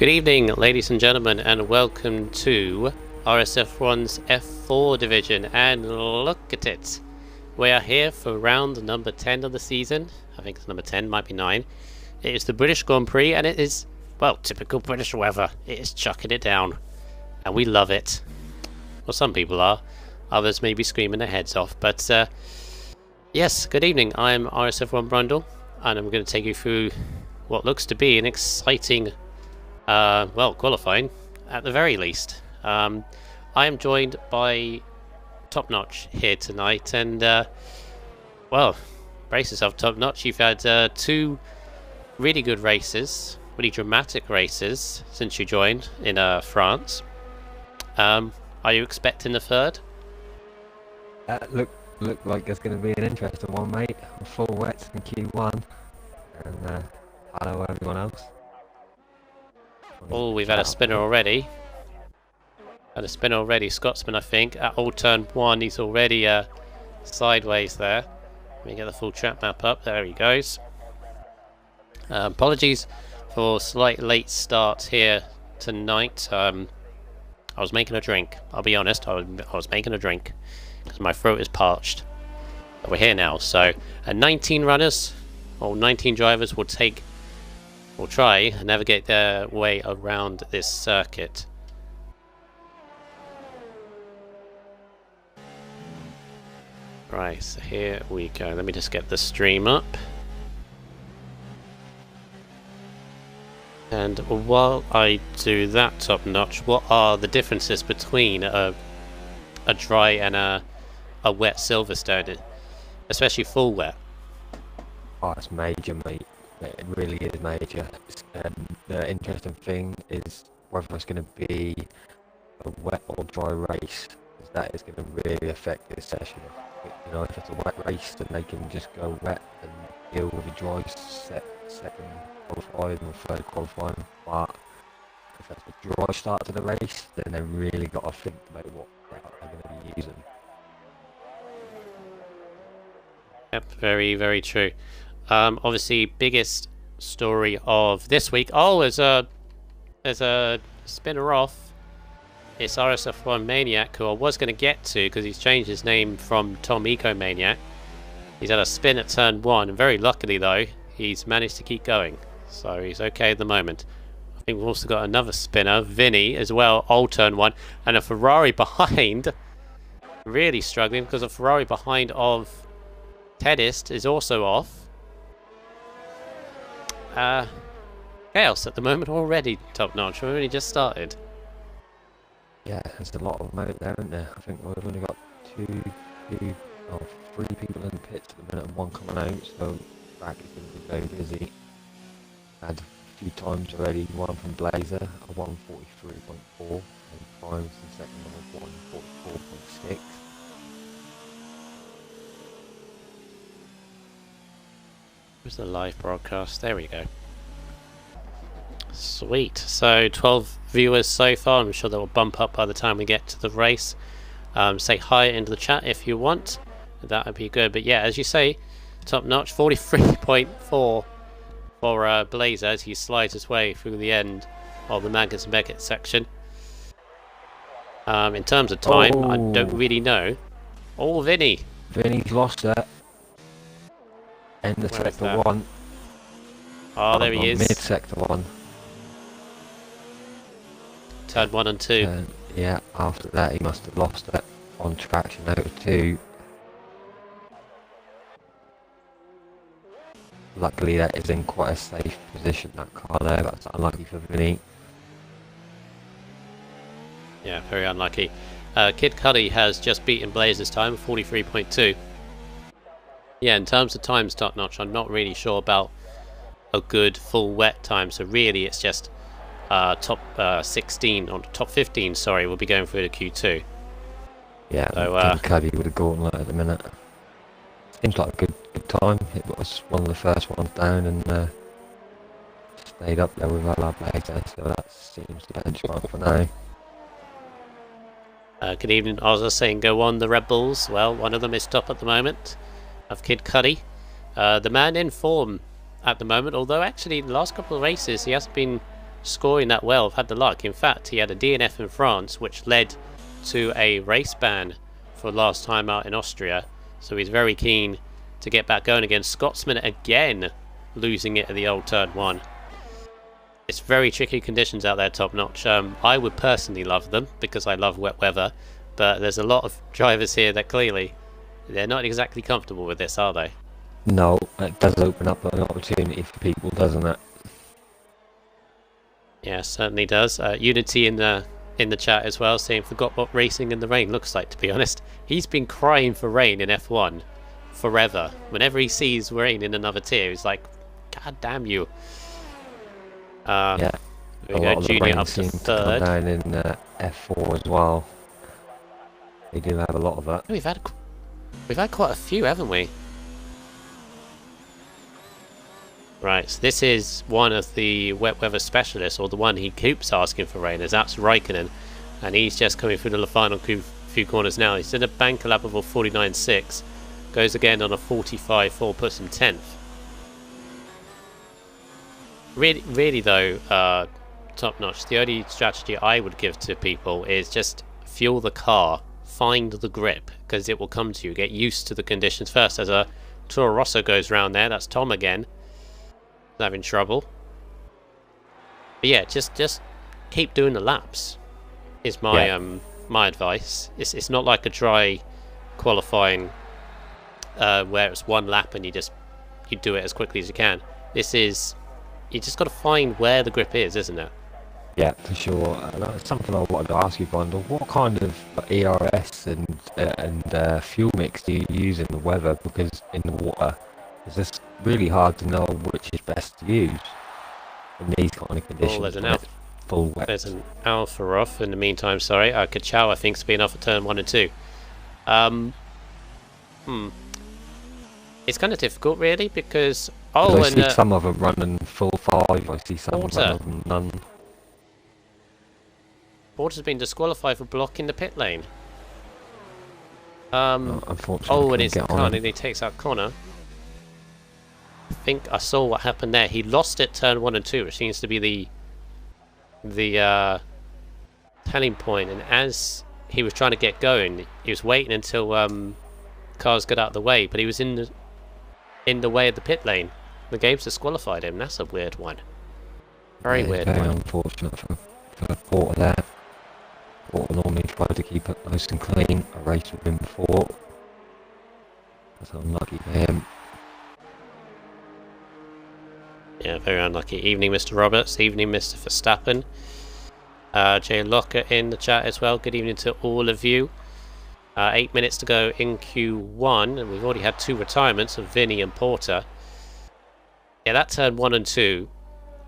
Good evening, ladies and gentlemen, and welcome to RSF1's F4 division. And look at it, we are here for round number 10 of the season. I think it's number 10, might be 9. It is the British Grand Prix, and it is, well, typical British weather. It is chucking it down, and we love it. Well, some people are, others may be screaming their heads off. But yes, good evening. I'm RSF1 Brundle, and I'm going to take you through what looks to be an exciting well, qualifying at the very least. I am joined by Top Notch here tonight, and well, brace yourself, Top Notch. You've had two really good races, really dramatic races since you joined in France. Are you expecting the third? Look like it's going to be an interesting one, mate. Full wets in Q1, and hello everyone else. Oh, we've had a spinner already. Scotsman, I think. At all turn 1, he's already sideways there. Let me get the full track map up. There he goes. Apologies for slight late start here tonight. I was making a drink. I'll be honest, I was making a drink because my throat is parched. But we're here now. So, 19 runners, or 19 drivers will try and navigate their way around this circuit. Right, so here we go. Let me just get the stream up. And while I do that, Top Notch, what are the differences between a dry and a wet Silverstone, especially full wet? Oh, it's major, mate. It really is major. The interesting thing is whether it's going to be a wet or dry race. That is going to really affect this session. You know, if it's a wet race, then they can just go wet and deal with a dry second qualifying or third qualifying. But if that's a dry start to the race, then they've really got to think about what route they're going to be using. Yep, very, very true. Obviously, biggest story of this week. Oh, there's a spinner off. It's RSF1 Maniac, who I was going to get to because he's changed his name from Tom Eco Maniac. He's had a spin at turn 1, and very luckily though, he's managed to keep going, so he's okay at the moment. I think we've also got another spinner, Vinny, as well, old turn 1, and a Ferrari behind. Really struggling because a Ferrari behind of Tedist is also off. Chaos at the moment already, Top Notch. We've only just started. Yeah, there's a lot of them out there, isn't there? I think we've only got three people in the pits at the minute and one coming out, so track is going to be very busy. Had a few times already, one from Blazer, a 143.4, and Prime's the second one of 144.6. Where's the live broadcast? There we go. Sweet. So 12 viewers so far. I'm sure that will bump up by the time we get to the race. Say hi into the chat if you want. That would be good. But yeah, as you say, Top Notch 43.4 for Blazer as he slides his way through the end of the Magnus Beckett section. In terms of time, I don't really know. Oh, Vinny. Vinny's lost that. End of sector 1. Oh, there he is. Mid sector 1. Turn 1 and 2. Yeah, after that he must have lost that on traction out of 2. Luckily that is in quite a safe position, that car there. That's unlucky for Vinny. Yeah, very unlucky. Kid Cuddy has just beaten Blazer's time, 43.2. Yeah, in terms of times, Top Notch, I'm not really sure about a good full wet time. So really, it's just top 16 or top 15. Sorry, we'll be going through the Q2. Yeah, so Cuddy would have gauntlet at the minute. Seems like a good time. It was one of the first ones down and stayed up there with our Blazer. So that seems the benchmark for now. Good evening. I was just saying, go on the Red Bulls. Well, one of them is top at the moment. Of Kid Cuddy, the man in form at the moment, although actually the last couple of races he hasn't been scoring that well have had the luck. In fact, he had a DNF in France, which led to a race ban for last time out in Austria. So he's very keen to get back going again. Scotsman again losing it at the old turn 1. It's very tricky conditions out there, Top Notch. I would personally love them because I love wet weather, but there's a lot of drivers here that clearly they're not exactly comfortable with this, are they? No, it does open up an opportunity for people, doesn't it? Yeah, certainly does. Unity in the chat as well, saying forgot what racing in the rain looks like. To be honest, he's been crying for rain in F1 forever. Whenever he sees rain in another tier, he's like, "God damn you!" Yeah, we go. Junior up to third. To come down in F4 as well. They do have a lot of that. We've had quite a few, haven't we? Right, so this is one of the wet weather specialists, or the one he keeps asking for rain, is that's Raikkonen, and he's just coming through the final few corners now. He's in a banker lap of a 49.6, goes again on a 45.4, puts him 10th. Really though, top notch. The only strategy I would give to people is just fuel the car, find the grip, because it will come to you. Get used to the conditions first. As a Toro Rosso goes round there, that's Tom again. Having trouble. But yeah, just keep doing the laps is my my advice. It's not like a dry qualifying where it's one lap and you do it as quickly as you can. This is, you just got to find where the grip is, isn't it? Yeah, for sure. That's something I wanted to ask you, Bundle. What kind of ERS and fuel mix do you use in the weather? Because in the water, it's just really hard to know which is best to use in these kind of conditions. There's an Alpha off in the meantime. Sorry, Kachow I think's been off at turn 1 and 2. It's kind of difficult, really, because I see some of them running full 5. I see some running none. Porter's been disqualified for blocking the pit lane. Unfortunately, and it's Connor. He takes out Connor. I think I saw what happened there. He lost it turn 1 and 2, which seems to be the telling point. And as he was trying to get going, he was waiting until cars got out of the way, but he was in the way of the pit lane. The game's disqualified him. That's a weird one. Very weird one. Very unfortunate for Porter there. Porter normally tried to keep it nice and clean. I raced with him before. That's unlucky for him. Yeah, very unlucky. Evening, Mr. Roberts. Evening, Mr. Verstappen. Jay Locker in the chat as well. Good evening to all of you. 8 minutes to go in Q1, and we've already had 2 retirements of Vinny and Porter. Yeah, that turn 1 and 2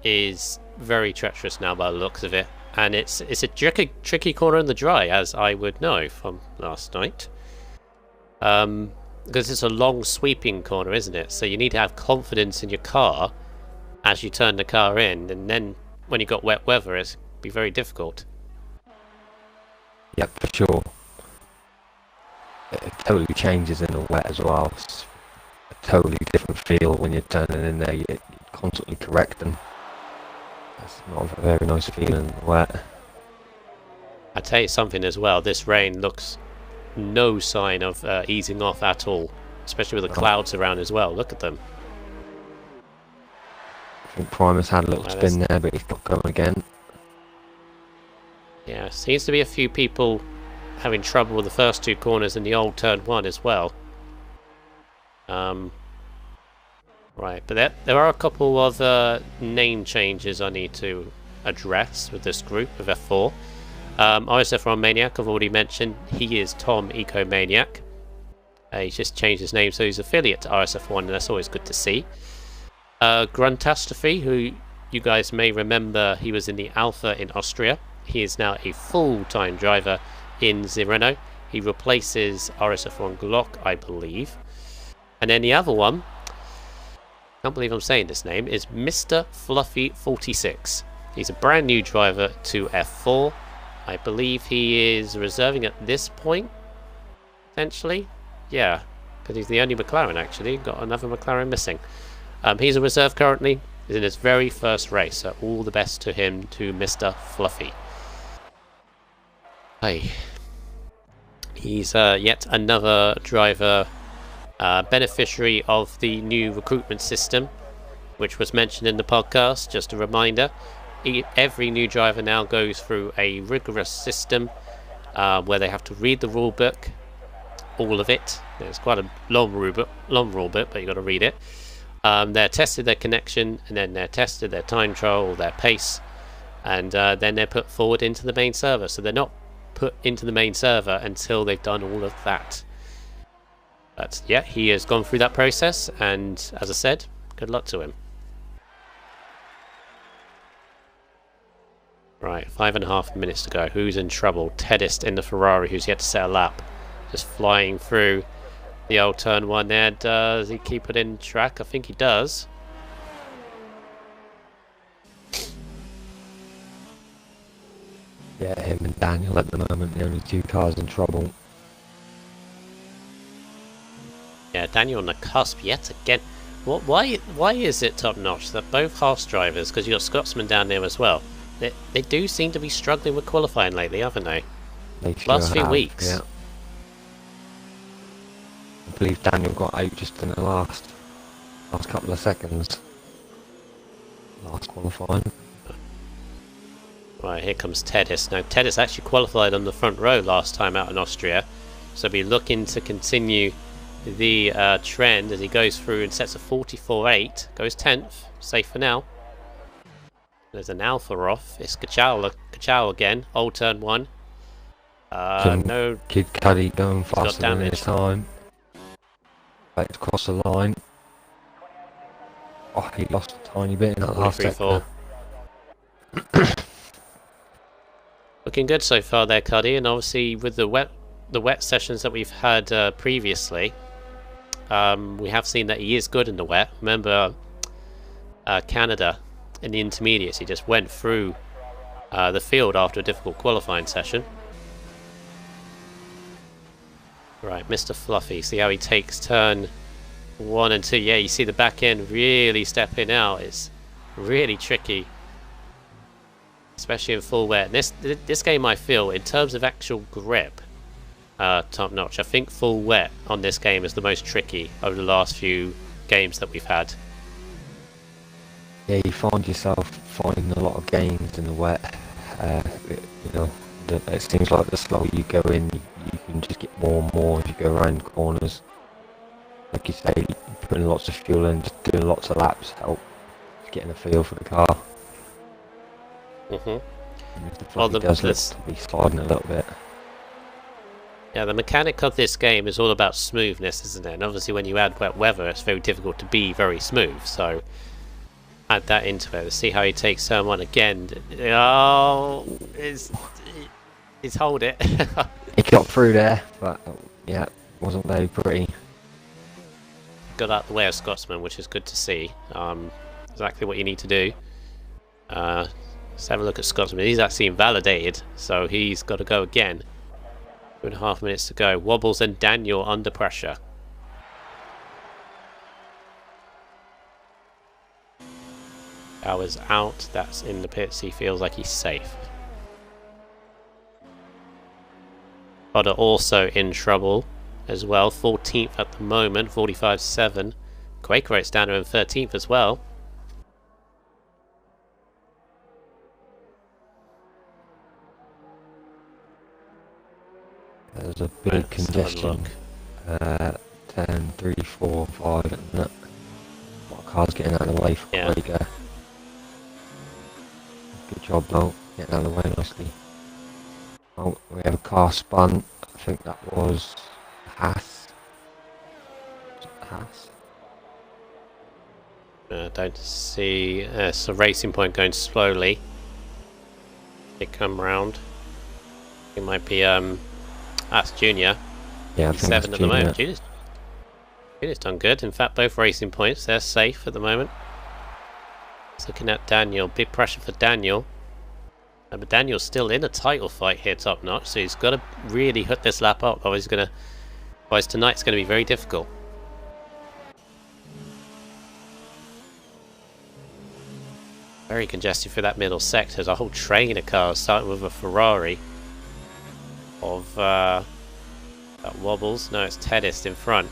is very treacherous now by the looks of it, and it's a tricky corner in the dry, as I would know from last night. Because it's a long sweeping corner, isn't it? So you need to have confidence in your car as you turn the car in, and then when you've got wet weather, it's be very difficult. Yep, for sure. It totally changes in the wet as well. It's a totally different feel when you're turning in there. You're constantly correcting. It's not a very nice feeling in the wet. I tell you something as well, this rain looks no sign of easing off at all, especially with the clouds around as well. Look at them. I think Primus had a little spin there, but he's got going again. Yeah, seems to be a few people having trouble with the first 2 corners in the old turn 1 as well. Right, but there are a couple of name changes I need to address with this group of F4. RSF1 Maniac, I've already mentioned, he is Tom Eco Maniac. He's just changed his name, so he's affiliate to RSF1, and that's always good to see. Gruntastrophe, who you guys may remember, he was in the Alpha in Austria. He is now a full-time driver in the Renault. He replaces RSF1 Glock, I believe. And then the other one, I can't believe I'm saying this name, is Mr. Fluffy46. He's a brand new driver to F4. I believe he is reserving at this point, potentially. Yeah, because he's the only McLaren actually. Got another McLaren missing. He's a reserve currently. is in his very first race, so all the best to him, to Mr. Fluffy. Hey, he's yet another driver beneficiary of the new recruitment system, which was mentioned in the podcast. Just a reminder, every new driver now goes through a rigorous system where they have to read the rule book, all of it. It's quite a long rule book, but you got to read it. They're tested their connection, and then they're tested their time trial, their pace, and then they're put forward into the main server. So they're not put into the main server until they've done all of that. But yeah, he has gone through that process, and as I said, good luck to him. Right, 5.5 minutes to go. Who's in trouble? Teddist in the Ferrari, who's yet to set a lap. Just flying through the old turn one there. Does he keep it in track? I think he does. Yeah, him and Daniel at the moment, the only two cars in trouble. Yeah, Daniel on the cusp yet again. Why is it top notch that both Haas drivers, because you've got Scotsman down there as well, they do seem to be struggling with qualifying lately, haven't they? Last few weeks. Yeah. I believe Daniel got out just in the last couple of seconds. Last qualifying. Right, here comes Teddis. Now, Teddis actually qualified on the front row last time out in Austria, so be looking to continue the trend as he goes through and sets a 44.8, goes 10th, safe for now. There's an Alpha off. It's Kachow again, old turn one. No. Kid Cuddy going faster than his time. Right across the line. Oh, he lost a tiny bit in that last sector. Looking good so far there, Cuddy, and obviously with the wet sessions that we've had previously, we have seen that he is good in the wet. Remember Canada in the intermediates, he just went through the field after a difficult qualifying session. Right, Mr. Fluffy, see how he takes turn 1 and 2. Yeah, you see the back end really stepping out. It's really tricky, especially in full wet. This game, I feel, in terms of actual grip, top notch. I think full wet on this game is the most tricky over the last few games that we've had. Yeah, you find yourself finding a lot of games in the wet. You know, it seems like the slower you go in, you can just get more and more as you go around corners. Like you say, putting lots of fuel in, just doing lots of laps help getting a feel for the car. Well, does look to be sliding a little bit. Yeah, the mechanic of this game is all about smoothness, isn't it? And obviously when you add wet weather, it's very difficult to be very smooth, so add that into it. Let's see how he takes turn 1 again. Oh, he's hold it. He got through there, but yeah, wasn't very pretty. Got out the way of Scotsman, which is good to see. Exactly what you need to do. Let's have a look at Scotsman. He's actually invalidated, so he's got to go again. 2.5 minutes to go. Wobbles and Daniel under pressure. Hours out. That's in the pits. He feels like he's safe. Potter also in trouble as well. 14th at the moment. 45.7. Quakerate's down to 13th as well. There's a big congestion. 10, 3, 4, 5, isn't it? A lot of cars getting out of the way for Quaker. Good job though, getting out of the way nicely. Oh, we have a car spun. I think that was Haas. Don't see. It's a Racing Point going slowly. They come round. It might be that's Junior. Yeah, I think 7 at the moment. Junior's done good. In fact, both Racing Points, they're safe at the moment. Just looking at Daniel, big pressure for Daniel. But Daniel's still in a title fight here, top notch. So he's got to really hook this lap up, or otherwise tonight's going to be very difficult. Very congested through that middle sector. There's a whole train of cars, starting with a Ferrari of that wobbles. No, it's Tedist in front.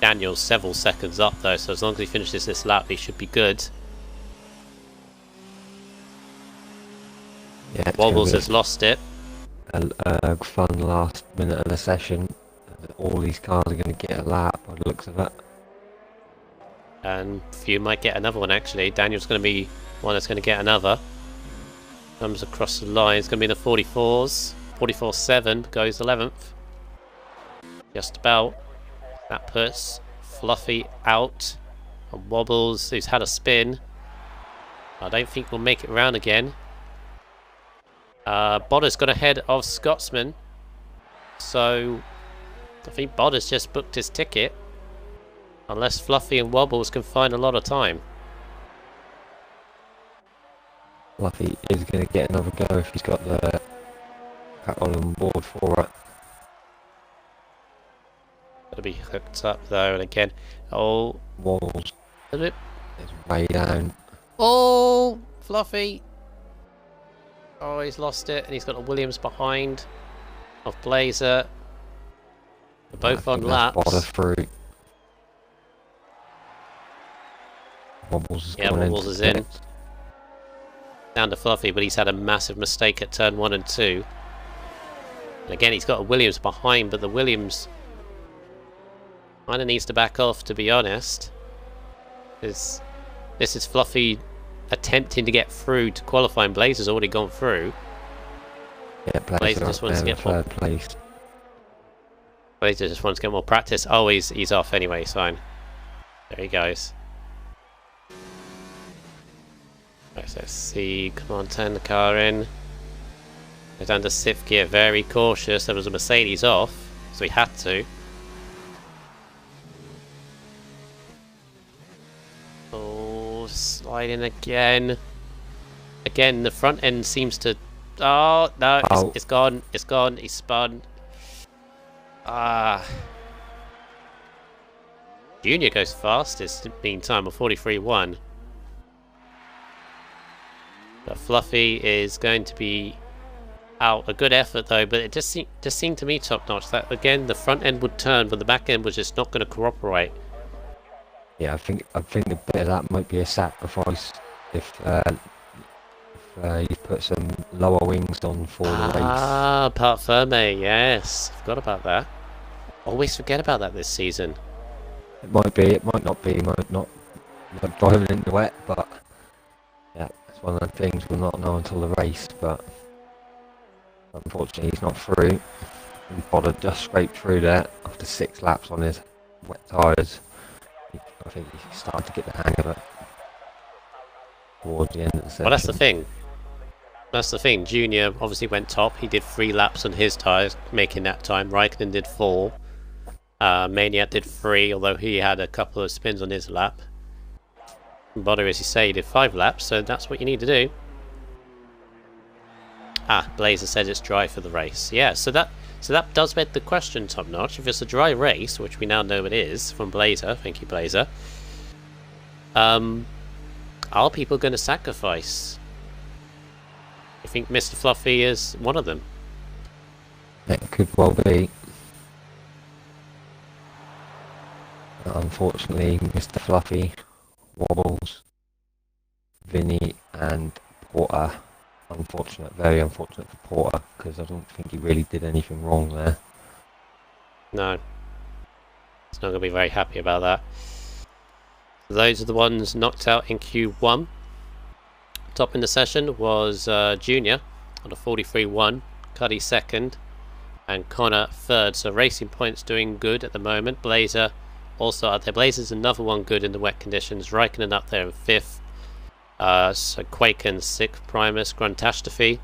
Daniel's several seconds up though, so as long as he finishes this lap, he should be good. Yeah, Wobbles has lost it. A fun last minute of the session. All these cars are going to get a lap by the looks of it. And few might get another one actually. Daniel's going to be one that's going to get another. Comes across the line. It's going to be in the 44s. 44.7 goes 11th. Just about. That puts Fluffy out. And Wobbles, who's had a spin. I don't think we'll make it round again. Bodder's got ahead of Scotsman. So I think Bodder's just booked his ticket. Unless Fluffy and Wobbles can find a lot of time. Fluffy is going to get another go if he's got the petrol on board for it. Got to be hooked up though, and again, oh, Walls is it? is way down. Oh, Fluffy. Oh, he's lost it, and he's got a Williams behind of Blazer. They're both on laps. Bodder through. Wobbles is Wobbles is in. Down to Fluffy, but he's had a massive mistake at turn 1 and 2. And again, he's got a Williams behind, but the Williams kind of needs to back off, to be honest. This is Fluffy attempting to get through to qualify, and Blazer's already gone through. Yeah, Blazer just wants to get more. Blazer just wants to get more practice. Oh, he's off anyway. He's fine. There he goes. Right, so let's see. Come on, turn the car in. Go down to 6th gear. Very cautious. There was a Mercedes off, so he had to. Oh, sliding again. Again, the front end seems to. Oh no! It's gone. It's gone. He's spun. Junior goes fastest meantime of 43.1. But Fluffy is going to be out. A good effort though, but it just seemed to me top notch that again the front end would turn, but the back end was just not going to cooperate. Yeah, I think a bit of that might be a sacrifice if you put some lower wings on for the race. Ah, part firme, yes, forgot about that. Always forget about that this season. It might be, it might not be, might not driving in the wet, but yeah, it's one of the things we'll not know until the race. But unfortunately, he's not through. And Bodder just scraped through there after 6 laps on his wet tyres. I think he started to get the hang of it towards the end of the session. Well, that's the thing. That's the thing. Junior obviously went top. He did 3 laps on his tyres, making that time. Raikkonen did 4. Maniac did 3, although he had a couple of spins on his lap. Bodder, as you say, did 5 laps, so that's what you need to do. Blazer said it's dry for the race. Yeah, so that does beg the question, Top Notch. If it's a dry race, which we now know it is from Blazer, thank you, Blazer. Are people going to sacrifice? I think Mr. Fluffy is one of them. It could well be. Unfortunately, Mr. Fluffy, Wobbles, Vinny and Porter. Unfortunate, very unfortunate for Porter, because I don't think he really did anything wrong there. No. He's not going to be very happy about that. Those are the ones knocked out in Q1. Top in the session was Junior on a 43.1, Cuddy second, and Connor third. So Racing Point's doing good at the moment. Blazer also up there. Blazer's another one good in the wet conditions. Raikkonen up there in 5th. So Quaken 6th. Primus, Gruntashtafi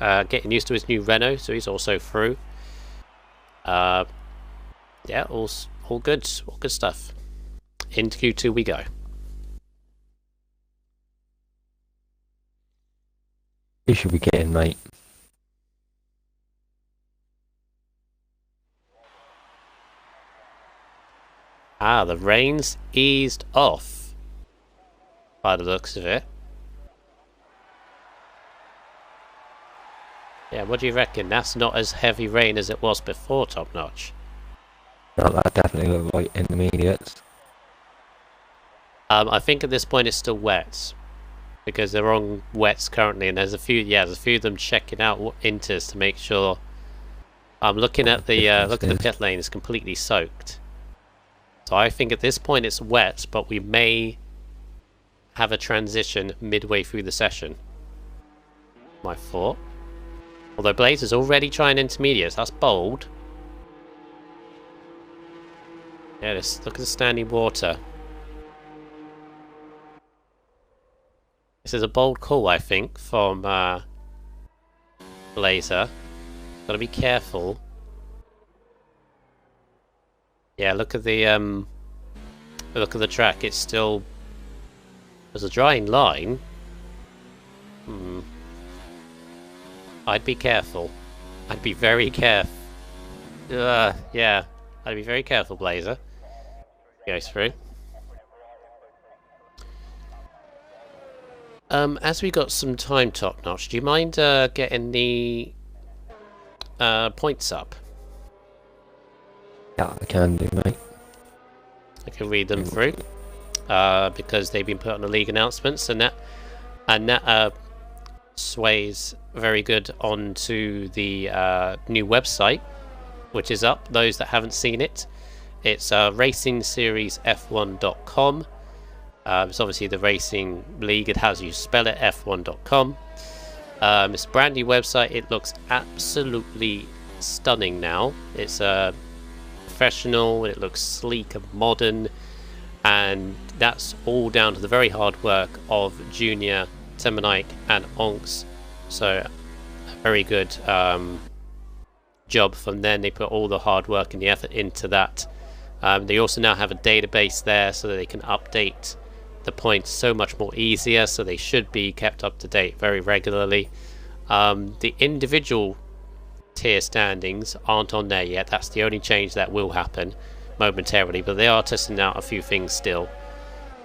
getting used to his new Renault, so he's also through. Yeah, all good stuff. Into Q2 we go. You should be getting, mate. The rain's eased off. by the looks of it. Yeah, what do you reckon? That's not as heavy rain as it was before, Top Notch. No, that definitely looked like intermediates. I think at this point it's still wets, because they're on wets currently, and there's a few of them checking out inters to make sure. I'm looking at the pit lane; it's completely soaked. So I think at this point it's wet, but we may have a transition midway through the session. My thought. Although Blazer's already trying intermediates, that's bold. Yeah, look at the standing water. This is a bold call, I think, from Blazer. Gotta be careful. Yeah, look at the track. It's still, there's a drying line. I'd be careful. I'd be very careful. Yeah, I'd be very careful, Blazer. Goes through. As we got some time, Top Notch, do you mind getting the points up? Yeah, I can do, mate. I can read them through because they've been put on the league announcements, and that sways very good onto the new website, which is up. Those that haven't seen it, it's racingSeriesF1.com. It's obviously the racing league. It has you spell it, F1.com. It's a brand new website. It looks absolutely stunning now. It's professional. It looks sleek and modern, and that's all down to the very hard work of Junior, Temanike and Onks. So a very good job from them. They put all the hard work and the effort into that. They also now have a database there so that they can update the points so much more easier, so they should be kept up to date very regularly. The individual tier standings aren't on there yet. That's the only change that will happen momentarily, but they are testing out a few things still.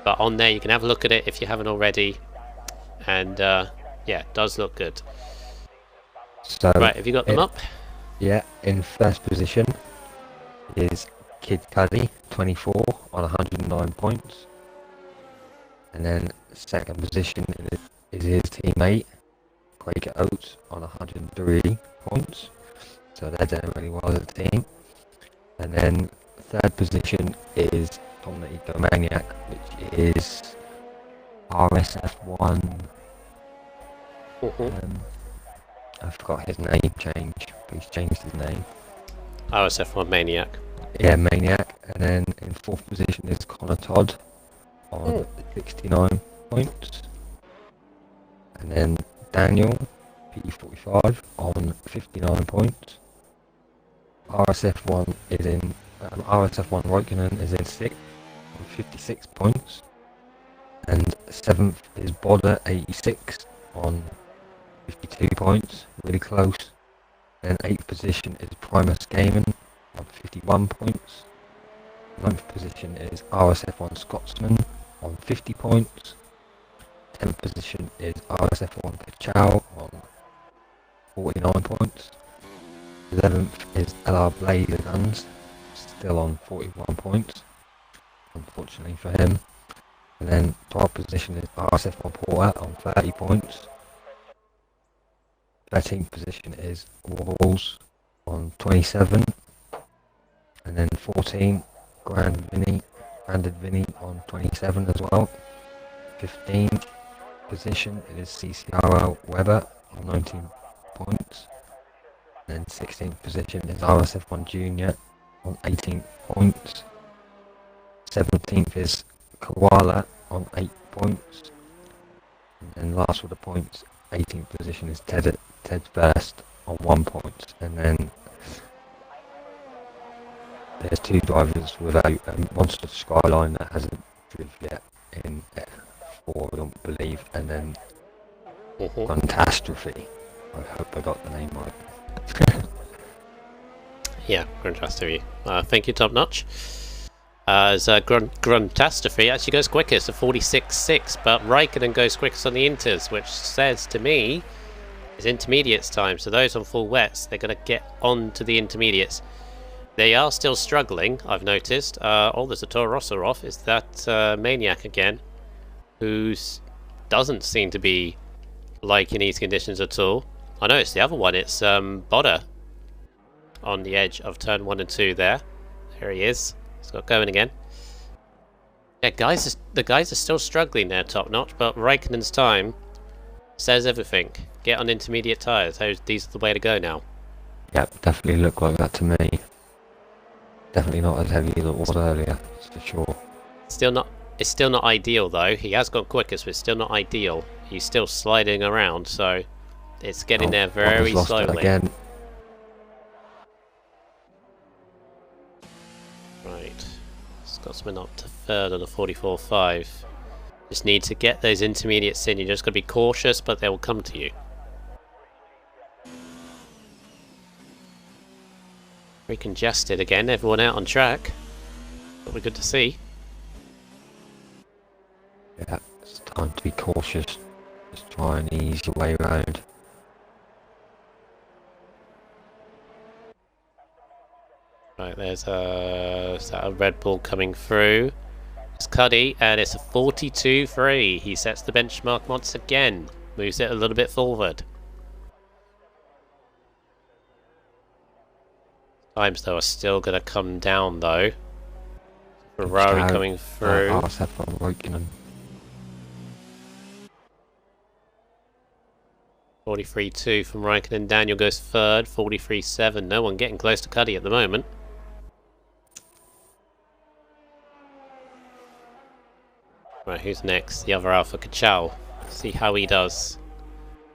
But on there you can have a look at it if you haven't already, and yeah, it does look good. So right, have you got them up? Yeah, in first position is Kid Cuddy, 24 on 109 points. And then second position is his teammate, Quaker Oates, on 103 points. So they're doing really well as a team. And then third position is Tom the Egomaniac, which is RSF1. I forgot his name change, but he's changed his name. RSF1 Maniac. Yeah, Maniac. And then in fourth position is Connor Todd on 69 points. And then Daniel, P45, on 59 points. RSF1 is in RSF1 Roikkonen is in 6th on 56 points. And 7th is Bodder, 86 on 52 points, really close. Then 8th position is Primus Gaming on 51 points. 9th position is RSF1 Scotsman on 50 points. 10th position is RSF1 Kachow on 49 points. 11th is LR Blazer Guns, still on 41 points, unfortunately for him. And then 12th position is RSF1 Porter on 30 points. 13th position is Walls on 27. And then 14, Branded Vinny on 27 as well. 15th position is CCRL Weber on 19 points. And then 16th position is RSF1 Junior on 18 points. 17th is Koala on 8 points. And then last with the points, 18th position is Ted's Burst on 1 point. And then there's 2 drivers without a Monster Skyline that hasn't driven yet in F4, I don't believe. And then Catastrophe. I hope I got the name right. Yeah, Catastrophe. Thank you, Top Notch. As Gruntastrophe actually goes quickest at 46.6, but Raikkonen goes quickest on the inters, which says to me it's intermediates time. So those on full wets, they're going to get on to the intermediates. They are still struggling, I've noticed. Oh, there's a Toro Rosso off. Is that Maniac again, who doesn't seem to be liking these conditions at all. I know it's the other one. It's Bodder on the edge of turn 1 and 2 there. There he is. He's got going again. Yeah, the guys are still struggling there, top notch, but Raikkonen's time says everything. Get on intermediate tyres. These are the way to go now. Yep, definitely look like that to me. Definitely not as heavy as it was earlier, that's for sure. It's still not ideal though. He has gone quickest, but it's still not ideal. He's still sliding around, so it's getting there very slowly. Again. Right, Scotsman up to third on the 44.5. Just need to get those intermediates in. You're just going to be cautious, but they will come to you. Very congested again. Everyone out on track. That'll be good to see. Yeah, it's time to be cautious. Just try and ease your way around. Right, is that a Red Bull coming through? It's Cuddy, and it's a 42.3. He sets the benchmark once again. Moves it a little bit forward. Times though are still going to come down though. Ferrari coming through. RSF1 Raikkonen. 43.2 from Raikkonen. Daniel goes third. 43.7. No one getting close to Cuddy at the moment. Right, who's next? The other Alpha Kachow. See how he does.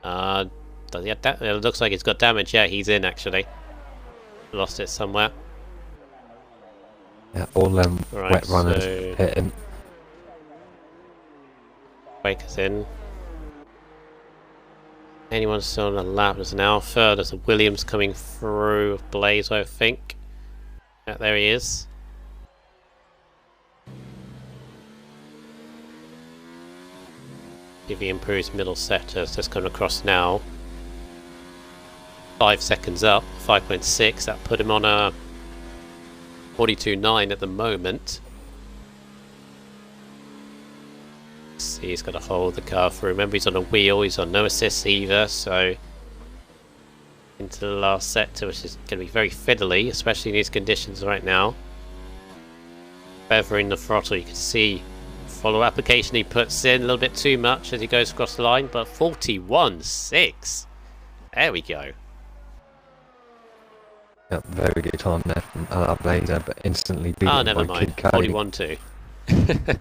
Does he have it looks like he's got damage. Yeah, he's in actually. Lost it somewhere. Yeah, all them wet runners hit him. Baker's in. Anyone still on the lap? There's an Alpha. There's a Williams coming through. Blaze, I think. Yeah, there he is. If he improves middle setters, just coming across now. 5 seconds up, 5.6. That put him on a 42.9 at the moment. Let's see, he's got to hold the car through. Remember, he's on a wheel. He's on no assists either, so into the last sector, which is going to be very fiddly, especially in these conditions right now. Feathering the throttle, you can see. Follow application he puts in a little bit too much as he goes across the line, but 41.6. There we go. Yep, very good time there from Blazer, but instantly beaten never by mind. Kid 41.2.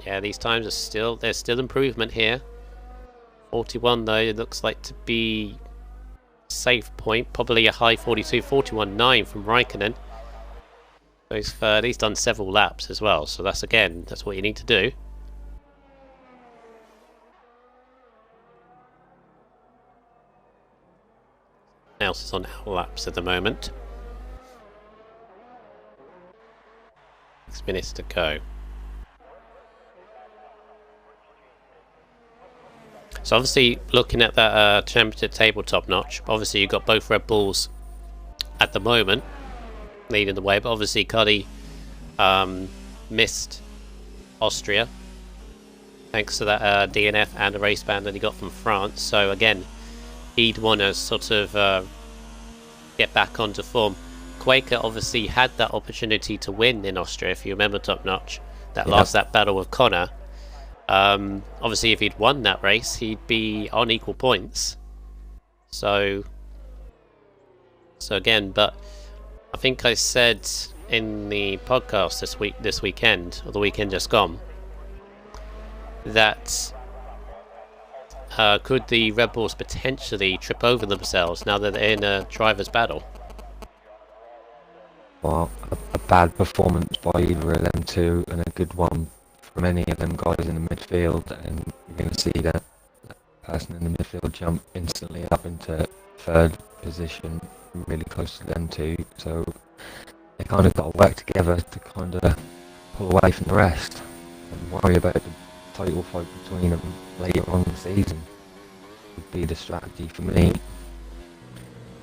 Yeah, these times are there's still improvement here. 41 though, it looks like to be safe point, probably a high 42, 41.9 from Raikkonen. Goes third. He's done several laps as well, so that's what you need to do. Else is on out laps at the moment. 6 minutes to go. So obviously, looking at that championship table top notch, obviously you've got both Red Bulls at the moment leading the way, but obviously Cuddy missed Austria thanks to that DNF and a race ban that he got from France. So again, he'd want to sort of get back onto form. Quaker obviously had that opportunity to win in Austria, if you remember top notch, that last lap battle with Connor. Obviously if he'd won that race, he'd be on equal points. So again, but I think I said in the podcast this weekend, or the weekend just gone, that could the Red Bulls potentially trip over themselves now that they're in a driver's battle? Well, a bad performance by either of them two, and a good one from any of them guys in the midfield, and you're going to see that person in the midfield jump instantly up into third position really close to them two, so they kind of got to work together to kind of pull away from the rest and worry about the title fight between them later on in the season. Would be the strategy for me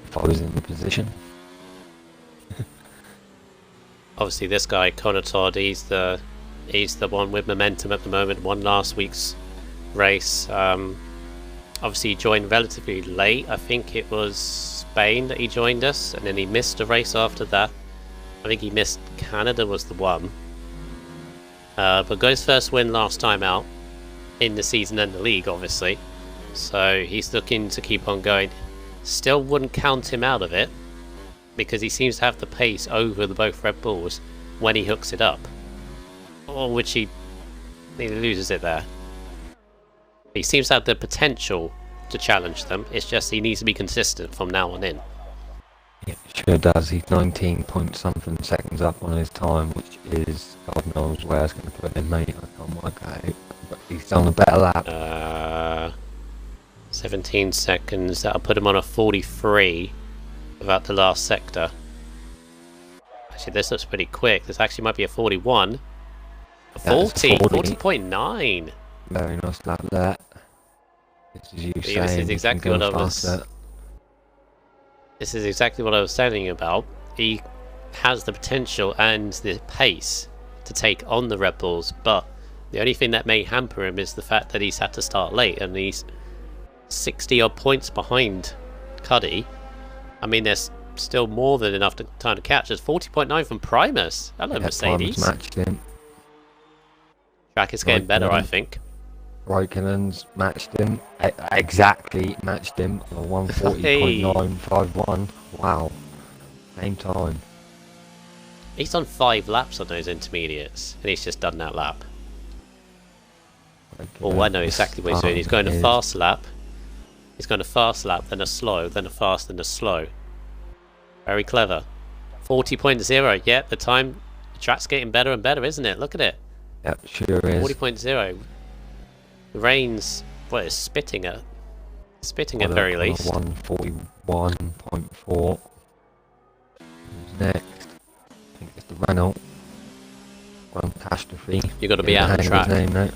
if I was in the position. Obviously, this guy Connor Todd, he's the one with momentum at the moment. Won last week's race. Obviously, he joined relatively late. I think it was Spain that he joined us, and then he missed a race after that. I think he missed Canada was the one. But got his first win last time out in the season and the league, obviously. So he's looking to keep on going. Still wouldn't count him out of it, because he seems to have the pace over the both Red Bulls when he hooks it up. Or which he loses it there. He seems to have the potential to challenge them. It's just he needs to be consistent from now on in. Yeah, sure does. He's 19 point something seconds up on his time, which is, God knows where it's going to put him, mate. I can't work out. But he's on a better lap. 17 seconds. That'll put him on a 43 without the last sector. Actually, this looks pretty quick. This actually might be a 41. A 40. 40.9. Very nice lap there. This is you saying. This is exactly what I was. This is exactly what I was telling you about. He has the potential and the pace to take on the Red Bulls, but the only thing that may hamper him is the fact that he's had to start late, and he's 60 odd points behind Cuddy. I mean, there's still more than enough time to catch. There's 40.9 from Primus. Hello, Mercedes. Matched him. Track is getting better, I think. Raikkonen's matched him. Exactly matched him on a 140.951. Wow. Same time. He's done 5 laps on those intermediates, and he's just done that lap. Oh, I know exactly what he's doing. He's going a fast lap. He's going a fast lap, then a slow, then a fast, then a slow. Very clever. 40.0. Yep, the track's getting better and better, isn't it? Look at it. Yep, sure is. 40.0. The rain's, well, it's spitting at very least. 141.4. Who's next? I think it's the Renault. Catastrophe. You've got to be out on track. Name now.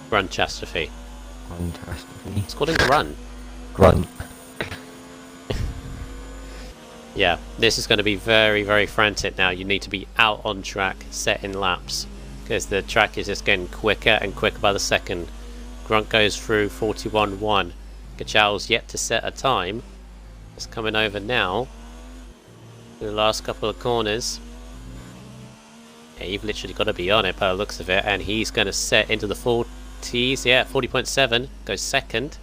Catastrophe. Catastrophe. It's called a Grun. Grunt. Yeah, this is going to be very, very frantic now. You need to be out on track, setting laps, because the track is just getting quicker and quicker by the second. Grunt goes through 41.1. Gachal's yet to set a time. It's coming over now. The last couple of corners. Yeah, you've literally got to be on it by the looks of it, and he's going to set into the 40s. Yeah, 40.7 goes second.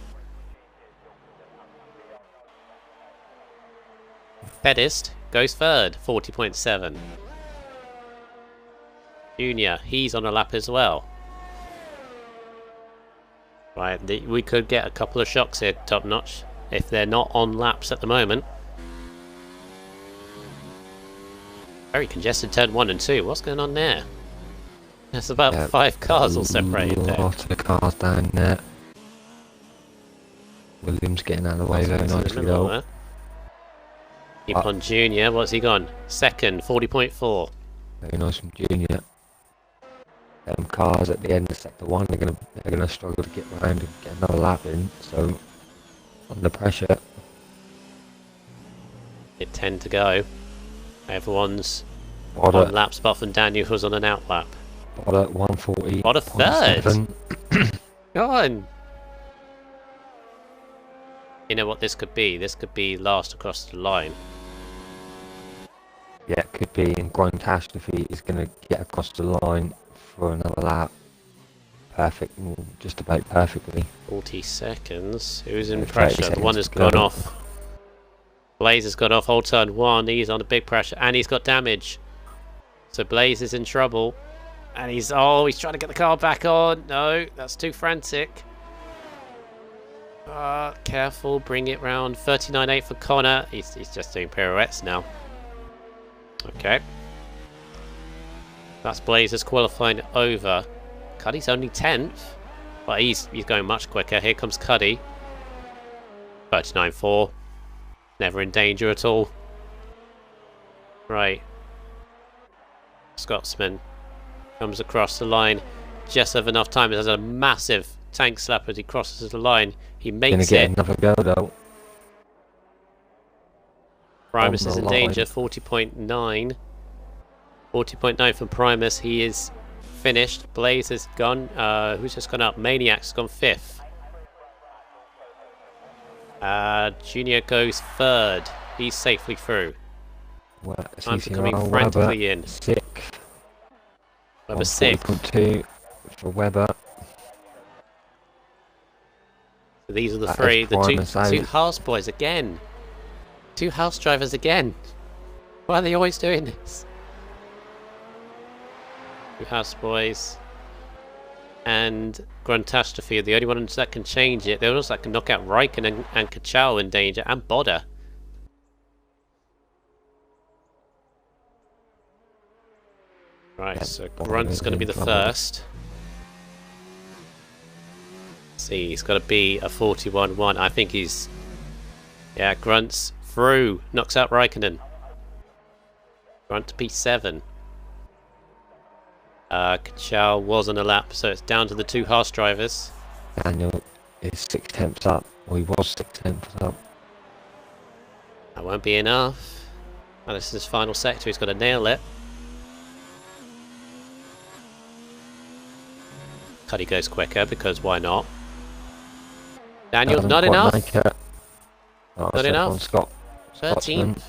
Pedist goes third, 40.7. Junior, he's on a lap as well. Right, we could get a couple of shocks here, top notch, if they're not on laps at the moment. Very congested turn 1 and 2. What's going on there? There's about 5 cars all separated there. Lots of cars down there. Williams getting out of the way very nicely though. Keep on Junior, what's he gone? Second, 40.4. Very nice from Junior. Them cars at the end of sector 1, they're gonna struggle to get around and get another lap in, so under pressure. It 10 to go. Everyone's on laps apart from Daniel, who's on an out lap. What a 140. What a third! Go on! You know what this could be? This could be last across the line. Yeah, it could be, and Catastrophe is going to get across the line for another lap. Perfect, just about perfectly. 40 seconds. Who's in pressure? The one has gone off. Blaze has gone off whole turn 1. He's on a big pressure, and he's got damage. So Blaze is in trouble. And he's trying to get the car back on. No, that's too frantic. Careful, bring it round. 39.8 for Connor. He's just doing pirouettes now. Okay. That's Blazers qualifying over. Cuddy's only 10th. But he's going much quicker. Here comes Cuddy. 39.4. Never in danger at all. Right. Scotsman comes across the line. Just have enough time. It has a massive tank slap as he crosses the line. He makes Gonna get it. another go though. Primus is in line. danger. 40.9. 40.9 from Primus. He is finished. Blaze has gone. Who's just gone up? Maniac's gone 5th. Junior goes 3rd. He's safely through. Time for coming frantically in. 6th. Weber 6th. 40.2 for Weber. So these are the That three. is The Primus out. two house boys again. 2 house drivers again. Why are they always doing this? 2 house boys. And Gruntastrophe are the only ones that can change it. They're the ones that can knock out Raikkonen and Kachal in danger, and Bodder. Right, Yep, so Bodder Grunt's is going to be in the trouble. first. See, he's got to be a 41-1. I think he's... Yeah, Grunt's through. Knocks out Raikkonen. Grunt to P7. Kachal was on a lap, so it's down to the 2 Haas drivers. Daniel is 6 tenths up. Or he was 6 tenths up. That won't be enough. And this is his final sector. He's got to nail it. Cuddy goes quicker because why not? Daniel, Doesn't not quite enough. make it. Oh, Not enough. Scotsman 13th.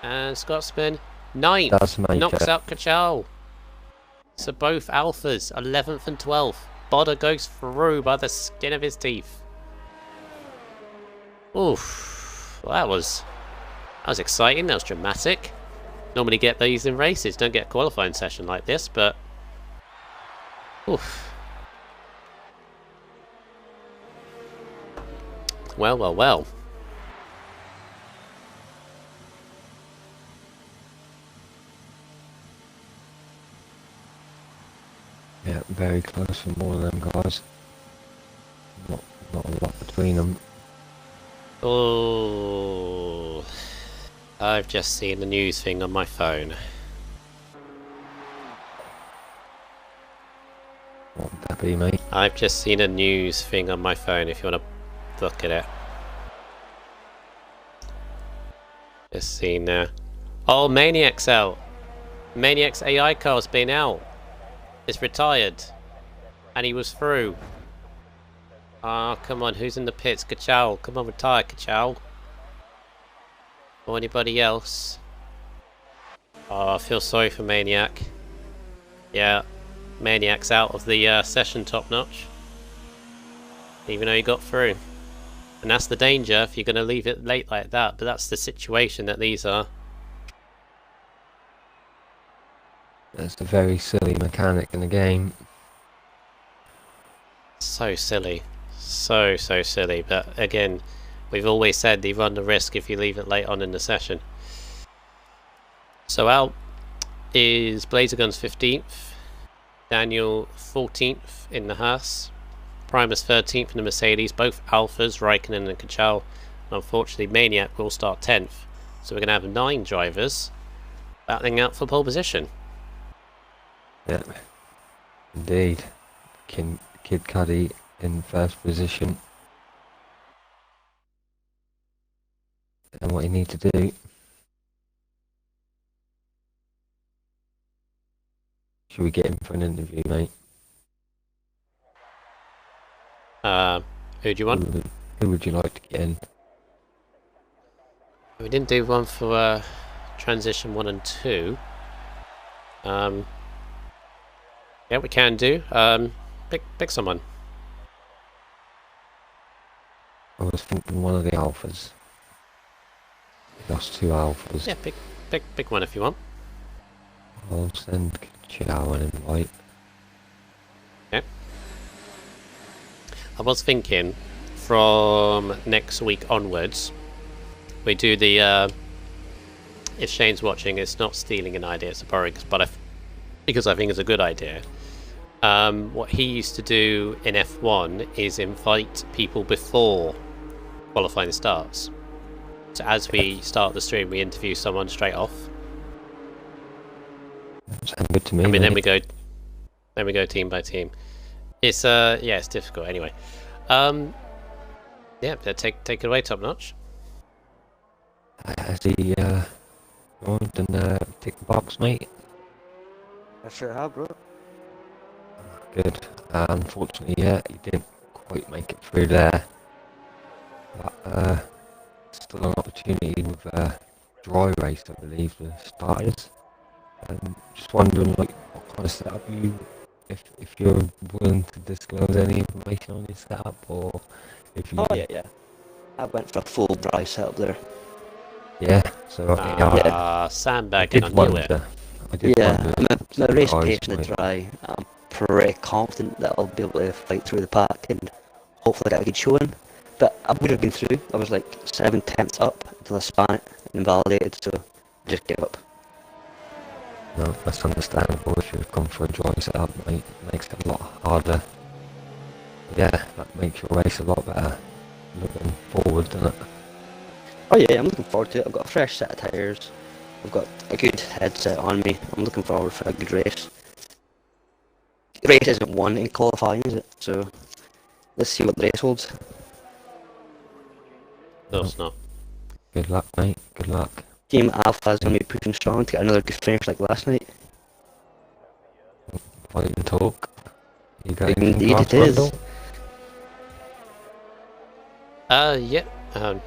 And Scotsman 9th. does make Knocks it. out Kachal. So both Alphas, 11th and 12th. Bodder goes through by the skin of his teeth. Oof. Well, that was exciting. That was dramatic. Normally get these in races. Don't get a qualifying session like this, but... Oof. Well, well, well. Yeah, very close from all of them guys. Not a lot between them. Oh, I've just seen the news thing on my phone. What would that be, mate? I've just seen a news thing on my phone if you want to look at it. Just seen there. Oh, Maniac's out. Maniac's AI car's been out. It's retired. And he was through. Ah, come on, who's in the pits? Kachal, come on, retire, Kachal. Or anybody else? Oh, I feel sorry for Maniac. Yeah, Maniac's out of the session top notch. Even though he got through. And that's the danger if you're going to leave it late like that, but that's the situation that these are. That's a very silly mechanic in the game. So silly. So silly. But again, we've always said they run the risk if you leave it late on in the session. So out is Blazerguns 15th. Daniel 14th in the Haas. Primus 13th in the Mercedes. Both Alphas, Raikkonen and Kachal. And unfortunately, Maniac will start 10th. So we're going to have 9 drivers battling out for pole position. Yeah, indeed. Kid Cuddy in first position. And what you need to do. Should we get him for an interview, mate? Who do you want? Who would you like to get in? We didn't do one for transition 1 and 2. Yeah, we can do. Pick someone. I was thinking one of the Alphas. We lost 2 Alphas. Yeah, pick one if you want. I'll send Chow an invite. Yeah. I was thinking from next week onwards, we do the. If Shane's watching, it's not stealing an idea, it's a borrowing, but because I think it's a good idea. What he used to do in F1 is invite people before qualifying starts. So as we start the stream, we interview someone straight off. Sounds good to me. I mean, mate. then we go team by team. It's yeah, it's difficult anyway. Yeah, take it away, Top Notch. Has he joined and tick the box, mate? I sure have, bro. Good. Unfortunately, yeah, he didn't quite make it through there. But still an opportunity with dry race, I believe, for starters. Just wondering, like, what kind of setup if you're willing to disclose any information on your setup, or if you... Oh, yeah. I went for a full dry setup there. Yeah, so Sandbagging on you it. Yeah, my race guys, pace in the mate. dry, I'm pretty confident that I'll be able to fight through the pack and hopefully get a good showing. But I would have been through. I was like 7/10 up until I span it and invalidated, so I just gave up. No, that's understandable. If you've gone for a dry setup, mate, it makes it a lot harder. Yeah, that makes your race a lot better looking forward, doesn't it? Oh yeah, I'm looking forward to it. I've got a fresh set of tyres. I've got a good headset on me. I'm looking forward for a good race. The race isn't won in qualifying, is it? So let's see what the race holds. Of course not. Good luck, mate. Good luck. Team Alpha is going to be pushing strong to get another good finish like last night. Fight and talk. You got Indeed anything it to ask, is. Randall?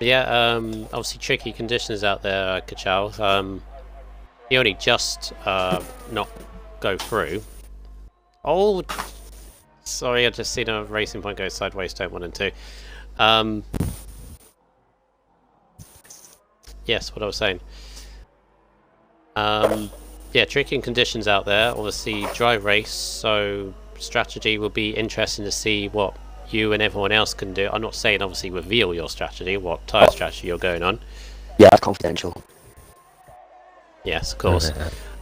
Yeah. Obviously tricky conditions out there, Kachal. You only just not go through. Oh, sorry, I just seen a racing point go sideways. Don't want to. Yes, what I was saying. Yeah, tricky conditions out there. Obviously, dry race, so strategy will be interesting to see what you and everyone else can do. I'm not saying obviously reveal your strategy, what tyre strategy you're going on. Yeah, that's confidential. Yes, of course.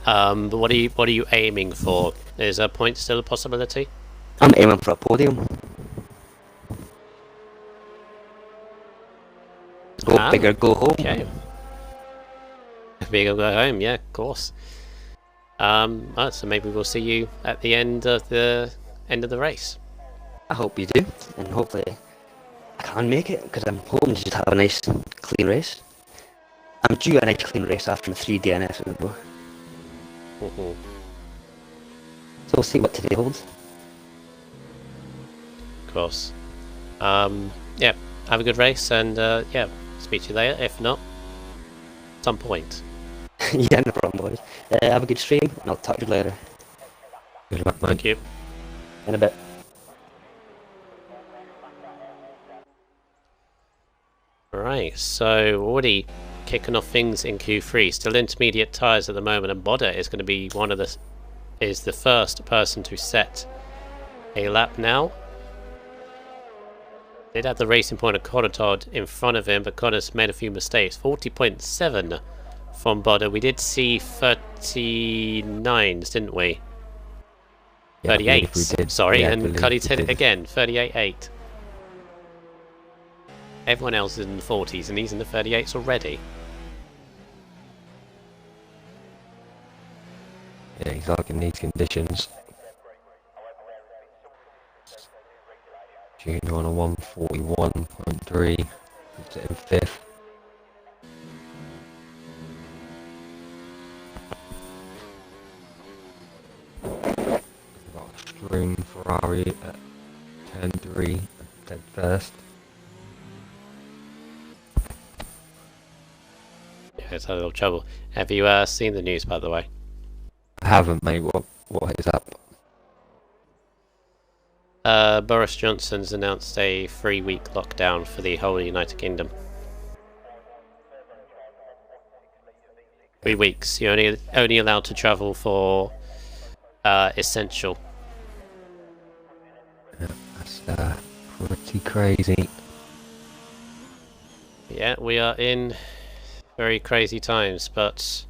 But what are you aiming for? Is a point still a possibility? I'm aiming for a podium. Go big or go home. Okay. Big or go home, yeah, of course. So maybe we'll see you at the end of the race. I hope you do, and hopefully I can make it, because I'm hoping to just have a nice clean race. I'm due a nice clean race after my 3 DNFs in the book. So we'll see what today holds. Of course. Yeah, have a good race, and yeah, speak to you later. If not, some point. Yeah, no problem, boys. Have a good stream, and I'll talk to you later. Good luck, mate. Thank you. In a bit. Right, so already kicking off things in Q3. Still intermediate tyres at the moment, and Bodder is going to be the first person to set a lap now. Did have the racing point of Conatod in front of him, but Connor's made a few mistakes. 40.7 from Bodder. We did see 39s, didn't we? Yeah, 38. we did. Sorry, Yeah, and Cuddy said it again. 38.8. Everyone else is in the 40s, and he's in the 38s already. Yeah, he's liking these conditions. Junior on a 141.3, he's in 5th. We've got a Stream Ferrari at 10.3, dead first. Yeah, it's had a little trouble. Have you seen the news, by the way? I haven't, mate. What is up? Boris Johnson's announced a 3-week lockdown for the whole United Kingdom. 3 weeks. You're only allowed to travel for essential. Yeah, that's pretty crazy. Yeah, we are in very crazy times, but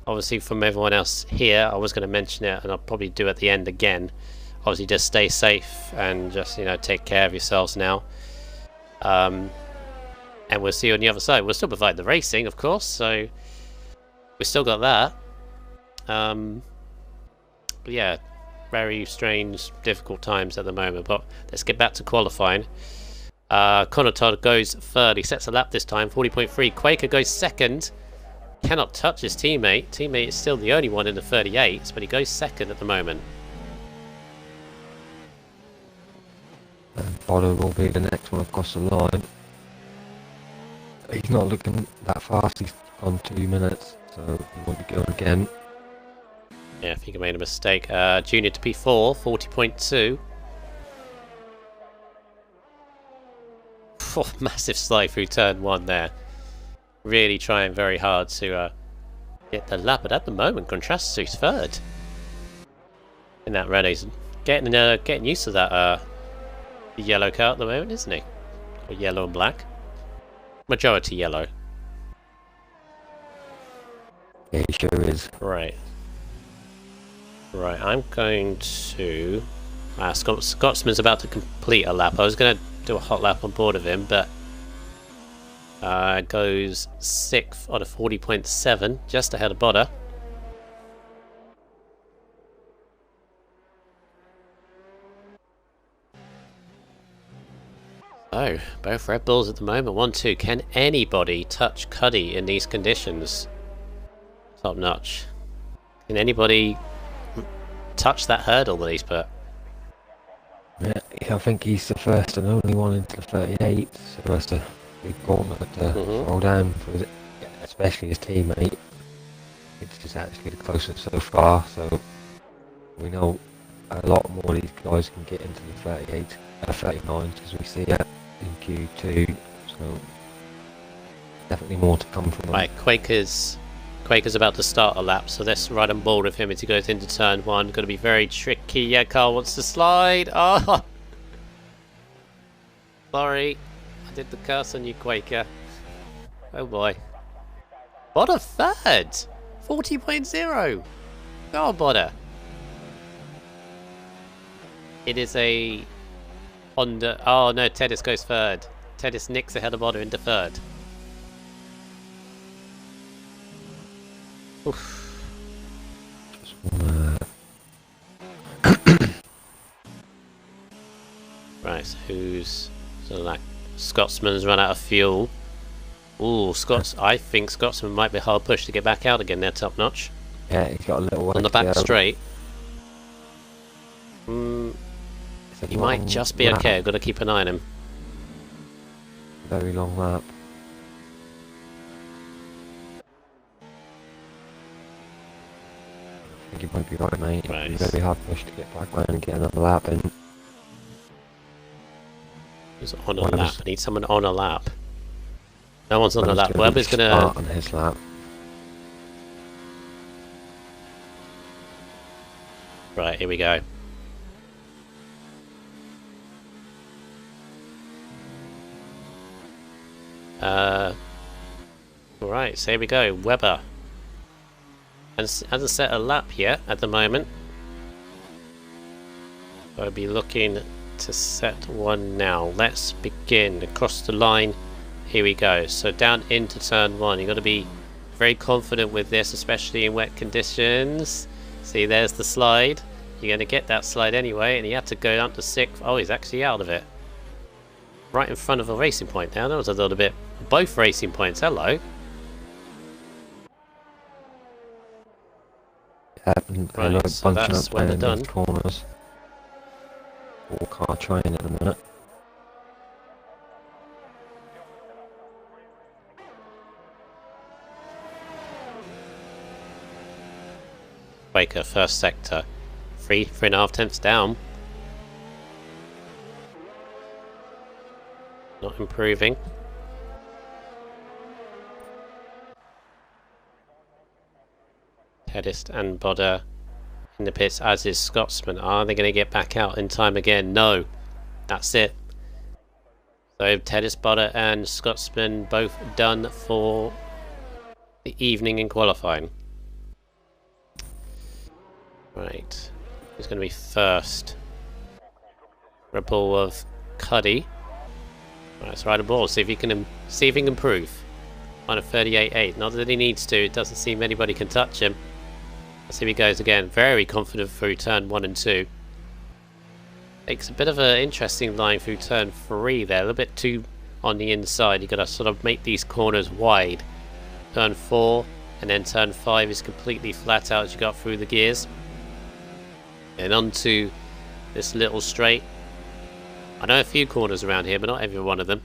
obviously from everyone else here, I was going to mention it, and I'll probably do it at the end again. Obviously, just stay safe and just take care of yourselves now. And we'll see you on the other side. We'll still provide the racing, of course, so we've still got that. But yeah, very strange, difficult times at the moment. But let's get back to qualifying. Connor Todd goes third. He sets a lap this time, 40.3. Quaker goes second. Cannot touch his teammate. Teammate is still the only one in the 38s, but he goes second at the moment. And Bodo will be the next one across the line. He's not looking that fast. He's gone 2 minutes, so he won't be going again. Yeah, I think he made a mistake. Junior to P4, 40.2. Oh, massive slide through turn 1 there. Really trying very hard to get the lap, but at the moment, Contrastasu's third. In that Renault's getting used to that yellow car at the moment, isn't he? Or yellow and black. Majority yellow. Yeah, he sure is. Right. Right, I'm going to... Scotsman's about to complete a lap. I was going to do a hot lap on board of him, but... goes 6th on a 40.7, just ahead of Bodder. Oh, both Red Bulls at the moment, 1-2. Can anybody touch Cuddy in these conditions? Top notch. Can anybody touch that hurdle that he's put? Yeah, I think he's the first and only one into the 38, so that's a big gauntlet to throw down for especially his teammate. It's just actually the closest so far, so we know a lot more of these guys can get into the 39s as we see it in Q2, so definitely more to come from them. Right, Quaker's about to start a lap, so let's ride on board with him as he goes into turn 1. Going to be very tricky. Yeah, Carl wants to slide. Oh! Sorry. I did the curse on you, Quaker. Oh boy. What a third! 40.0! Go on, Bodder. It is a Honda. Oh no, Tedis goes third. Tedis nicks ahead of Bodder into third. Oof. Right, so who's... So like, Scotsman's run out of fuel. Ooh, I think Scotsman might be hard pushed to get back out again there, top notch. Yeah, he's got a little way on the back to go. straight. He might just be okay, I've got to keep an eye on him. Very long lap. I think you might be right, mate. Right. It's very hard push to get back round and get another lap in. Who's on a lap? I need someone on a lap. No one's on a lap. Webber's gonna start on his lap. Right, here we go. Right, so here we go. Webber hasn't set a lap yet at the moment. I'll be looking to set one now. Let's begin across the line. Here we go. So down into turn 1. You've got to be very confident with this, especially in wet conditions. See, there's the slide. You're going to get that slide anyway, and he had to go down to 6th. Oh, he's actually out of it. Right in front of a racing point now. That was a little bit... Both racing points. Hello. Right, so that's when they're done. Corners. All car train at the minute. Quaker, first sector. 3.5 tenths down. Not improving. Tedist and Bodder in the pits, as is Scotsman. Are they going to get back out in time again? No. That's it. So Tedist, Bodder and Scotsman both done for the evening in qualifying. Right. Who's going to be first? Red Bull of Cuddy. Right, let's ride a ball. See if he can improve. On a 38.8. Not that he needs to. It doesn't seem anybody can touch him. Let's see if he goes again. Very confident through turn 1 and 2. Takes a bit of an interesting line through turn 3 there. A little bit too on the inside. You've got to sort of make these corners wide. Turn 4 and then turn 5 is completely flat out as you got through the gears. And onto this little straight. I know a few corners around here, but not every one of them.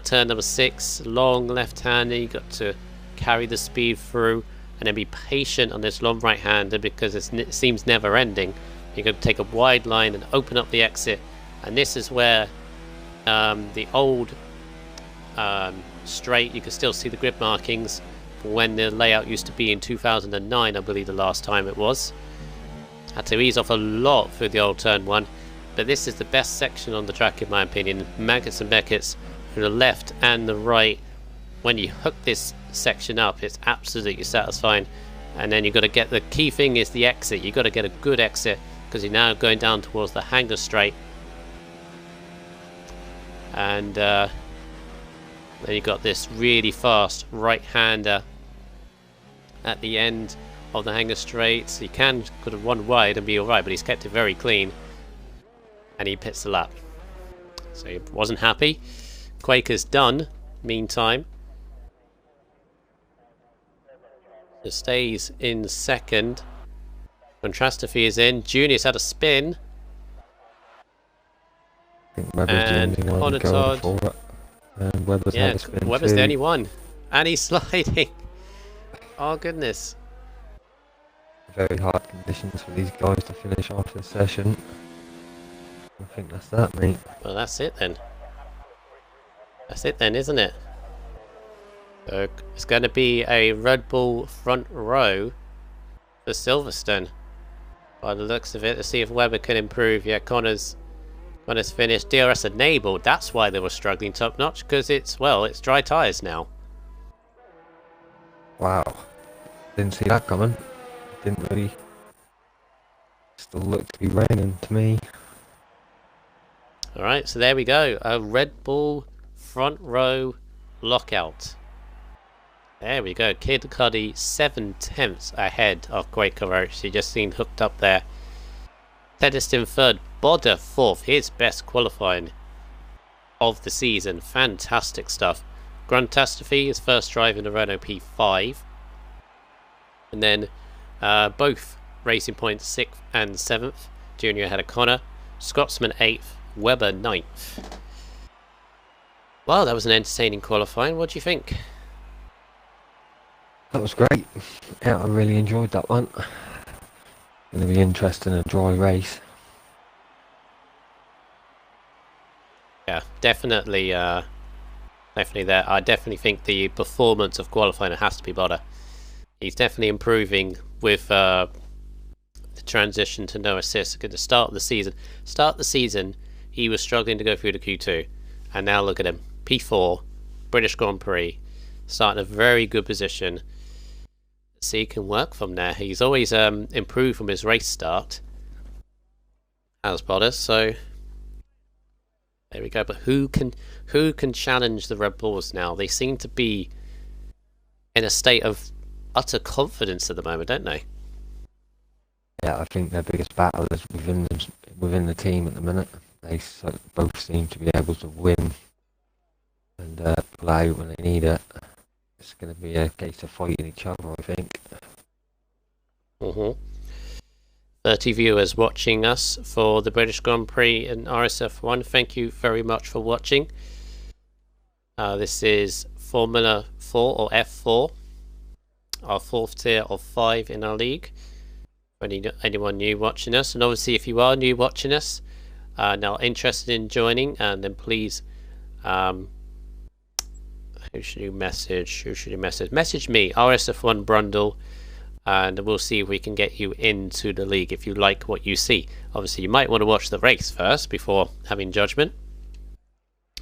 Turn number 6, long left-hander. You've got to carry the speed through and then be patient on this long right-hander because it seems never-ending. You're going to take a wide line and open up the exit, and this is where the old straight, you can still see the grip markings for when the layout used to be in 2009, I believe the last time it was. Had to ease off a lot through the old turn 1, but this is the best section on the track in my opinion. Maggots and Beckett's from the left and the right. When you hook this section up, it's absolutely satisfying. And then you've got to get, the key thing is the exit. You've got to get a good exit because you're now going down towards the hanger straight. And then you've got this really fast right-hander at the end of the hanger straight. So you could have run wide and be alright, but he's kept it very clean. And he pits the lap. So he wasn't happy. Quaker's done, meantime. It stays in second. Contrastophe is in. Junior's had a spin. I think Webber's the only one going for it. And Webber's had a spin Webber's too. the only one. And he's sliding. Oh goodness. Very hard conditions for these guys to finish off this session. I think that's that, mate. Well, that's it then. That's it then, isn't it? So it's going to be a Red Bull front row for Silverstone. By the looks of it, let's see if Webber can improve. Yeah, Connor's finished. DRS enabled. That's why they were struggling top notch, because it's dry tyres now. Wow. Didn't see that coming. Didn't really. Still looked to be raining to me. Alright, so there we go. A Red Bull front row lockout. There we go. Kid Cudi 7/10 ahead of Quaker Roach. He just seen hooked up there. Featherstone third. Bodder fourth. His best qualifying of the season. Fantastic stuff. Grantastrophe, his first drive in the Renault P5. And then both Racing Points 6th and 7th. Junior ahead of Connor. Scotsman 8th. Webber 9th. Well, that was an entertaining qualifying. What do you think? That was great. Yeah, I really enjoyed that one. Going to be interesting, a dry race. Yeah, definitely there. I definitely think the performance of qualifying has to be better. He's definitely improving with the transition to no assist. At the start of the season, he was struggling to go through the Q2, and now look at him, P4, British Grand Prix, starting a very good position. So he can work from there. He's always improved from his race start, as Bottas. So there we go. But who can challenge the Red Bulls now? They seem to be in a state of utter confidence at the moment, don't they? Yeah, I think their biggest battle is within the team at the minute. They both seem to be able to win and pull out when they need it. It's going to be a case of fighting each other, I think. 30 viewers watching us for the British Grand Prix and RSF1. Thank you very much for watching. This is Formula 4 or F4, our fourth tier of 5 in our league. For anyone new watching us, and obviously if you are new watching us, now interested in joining, and then please, who should you message? Message me, RSF1 Brundle, and we'll see if we can get you into the league if you like what you see. Obviously, you might want to watch the race first before having judgment.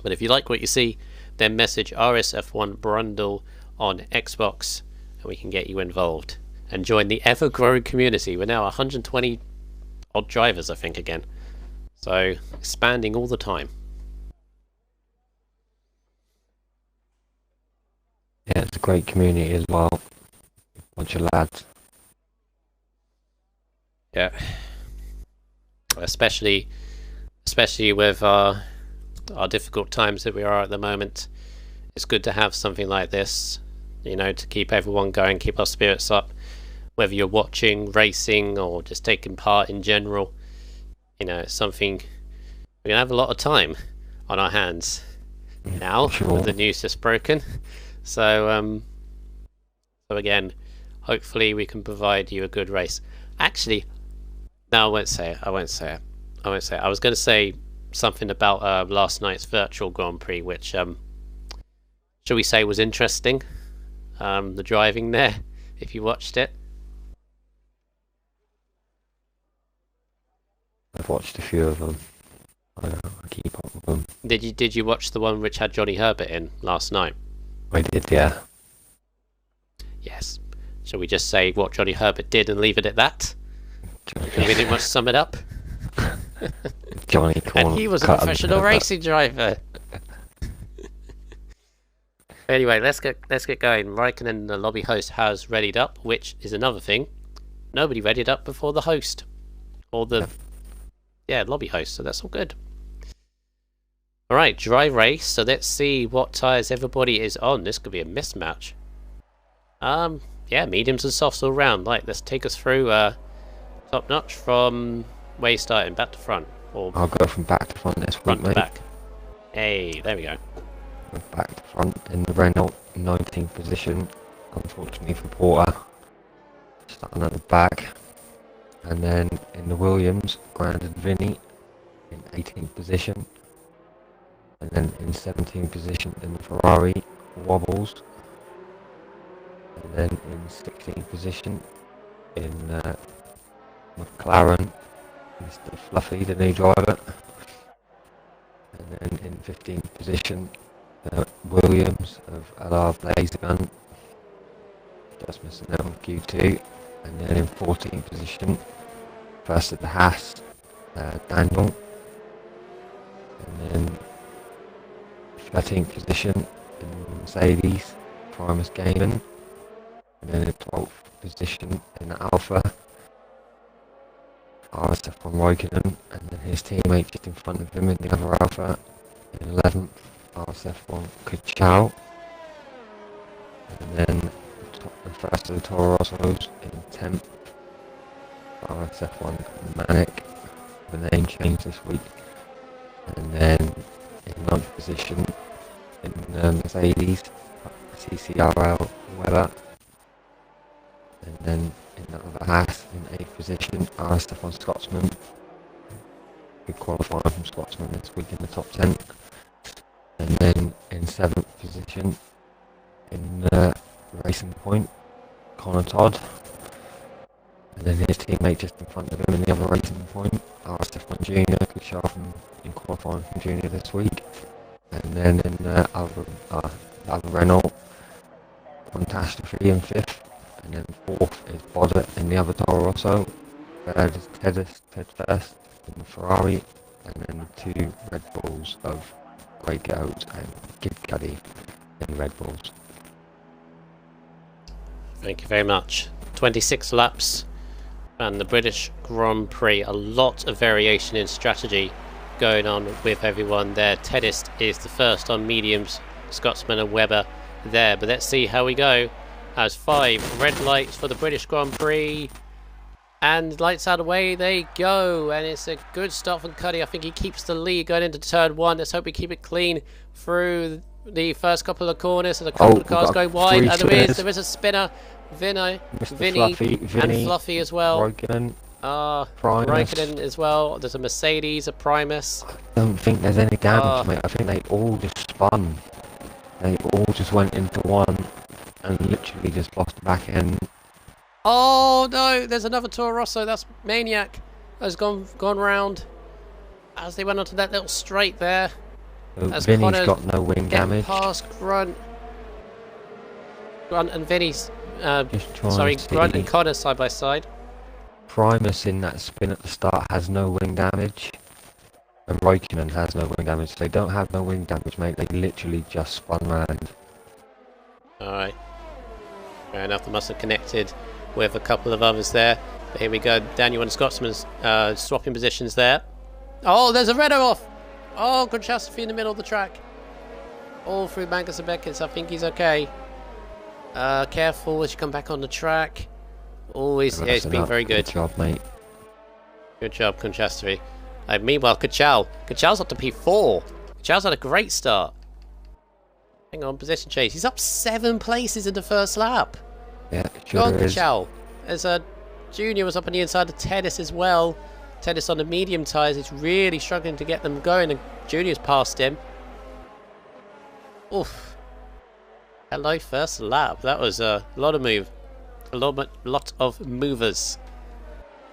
But if you like what you see, then message RSF1 Brundle on Xbox, and we can get you involved and join the ever-growing community. We're now 120 odd drivers, I think, again. So expanding all the time. Yeah, it's a great community as well. Bunch of lads. Yeah. Especially with our difficult times that we are at the moment. It's good to have something like this, to keep everyone going, keep our spirits up. Whether you're watching, racing, or just taking part in general, it's something we're gonna have a lot of time on our hands now. Sure. With the news just broken. So again, hopefully we can provide you a good race. Actually, no, I won't say it. I was going to say something about last night's virtual Grand Prix, which shall we say was interesting. The driving there, if you watched it. I've watched a few of them. I keep up with them. Did you watch the one which had Johnny Herbert in last night? I did, yeah. Yes. Shall we just say what Johnny Herbert did and leave it at that? Can we pretty much sum it up? Johnny and he was a professional racing driver. Anyway, let's get going. Raikkonen, the lobby host, has readied up, which is another thing. Nobody readied up before the host. Or the lobby host, so that's all good. Alright, dry race, so let's see what tyres everybody is on. This could be a mismatch. Mediums and softs all round. Let's take us through top notch from where you starting, back to front. Or I'll go from back to front this front week, to mate. back. Hey, there we go. Back to front in the Renault, 19th position, unfortunately for Porter. Starting at the back. And then in the Williams, Grandin Vinny in 18th position. And then in 17th position in the Ferrari, Wobbles. And then in 16th position in McLaren, Mr. Fluffy, the new driver. And then in 15th position, Williams of LR Blazegun, just missing out on Q2. And then in 14th position, first at the Haas, Daniel. And then 13th position in Mercedes, Primus Gaming. And then in 12th position in the Alpha, RSF1 Raikkonen, and then his teammate just in front of him in the other Alpha, in 11th, RSF1 Kuchao. And then the first of the Toro Rossos in 10th, RSF1 Manic, the name change this week. And then in 9th position in Mercedes, CCRL Weber. And then in that other Haas, in 8th position, RSF1 Scotsman. Good qualifying from Scotsman this week in the top 10. And then in 7th position in Racing Point, Connor Todd. And then his teammate just in front of him in the other Racing Point, RSF1 Junior, good shot in qualifying from Junior this week. And then in the other Renault, Catastrophe in 5th. And then 4th is Bodder in the other Toro Rosso. 3rd is Ted First in the Ferrari. And then the 2 Red Bulls of Grey Goat and Kid Cuddy in Red Bulls. Thank you very much. 26 laps and the British Grand Prix. A lot of variation in strategy going on with everyone there. Teddist is the first on mediums, Scotsman and Webber there. But let's see how we go. As 5 red lights for the British Grand Prix. And lights out away they go. And it's a good start from Cuddy. I think he keeps the lead going into turn 1. Let's hope we keep it clean through the first couple of corners. And a couple of cars going wide. And there is a spinner. Vinny and Fluffy as well. Raikkonen, Raikkonen as well. There's a Mercedes, a Primus. I don't think there's any damage, mate. I think they all just spun. They all just went into one and literally just lost the back end. Oh no, there's another Toro Rosso. That's Maniac has gone round as they went onto that little straight there. Vinny's got no wing damage. Past Grunt and Vinny's. Grunt and Connor side by side. Primus in that spin at the start has no wing damage, and Raikkonen has no wing damage. They don't have no wing damage, mate. They literally just spun round. Alright. Fair enough, they must have connected with a couple of others there. But here we go, Daniel and Scotsman's swapping positions there. Oh, there's a Renault off! Oh, catastrophe in the middle of the track. All through Magnus and Beckett, I think he's okay. Careful as you come back on the track. Always, yeah, it's been very good. Good job, mate. Good job, Conchastri. Meanwhile, Kachal's up to P4. Kachal's had a great start. Hang on, position change. He's up 7 places in the first lap. Yeah, Go on, sure is. Kachal. As Junior was up on the inside of Tennis as well. Tennis on the medium tyres. He's really struggling to get them going, and Junior's passed him. Oof. Hello, first lap. That was a lot of move. A lot of movers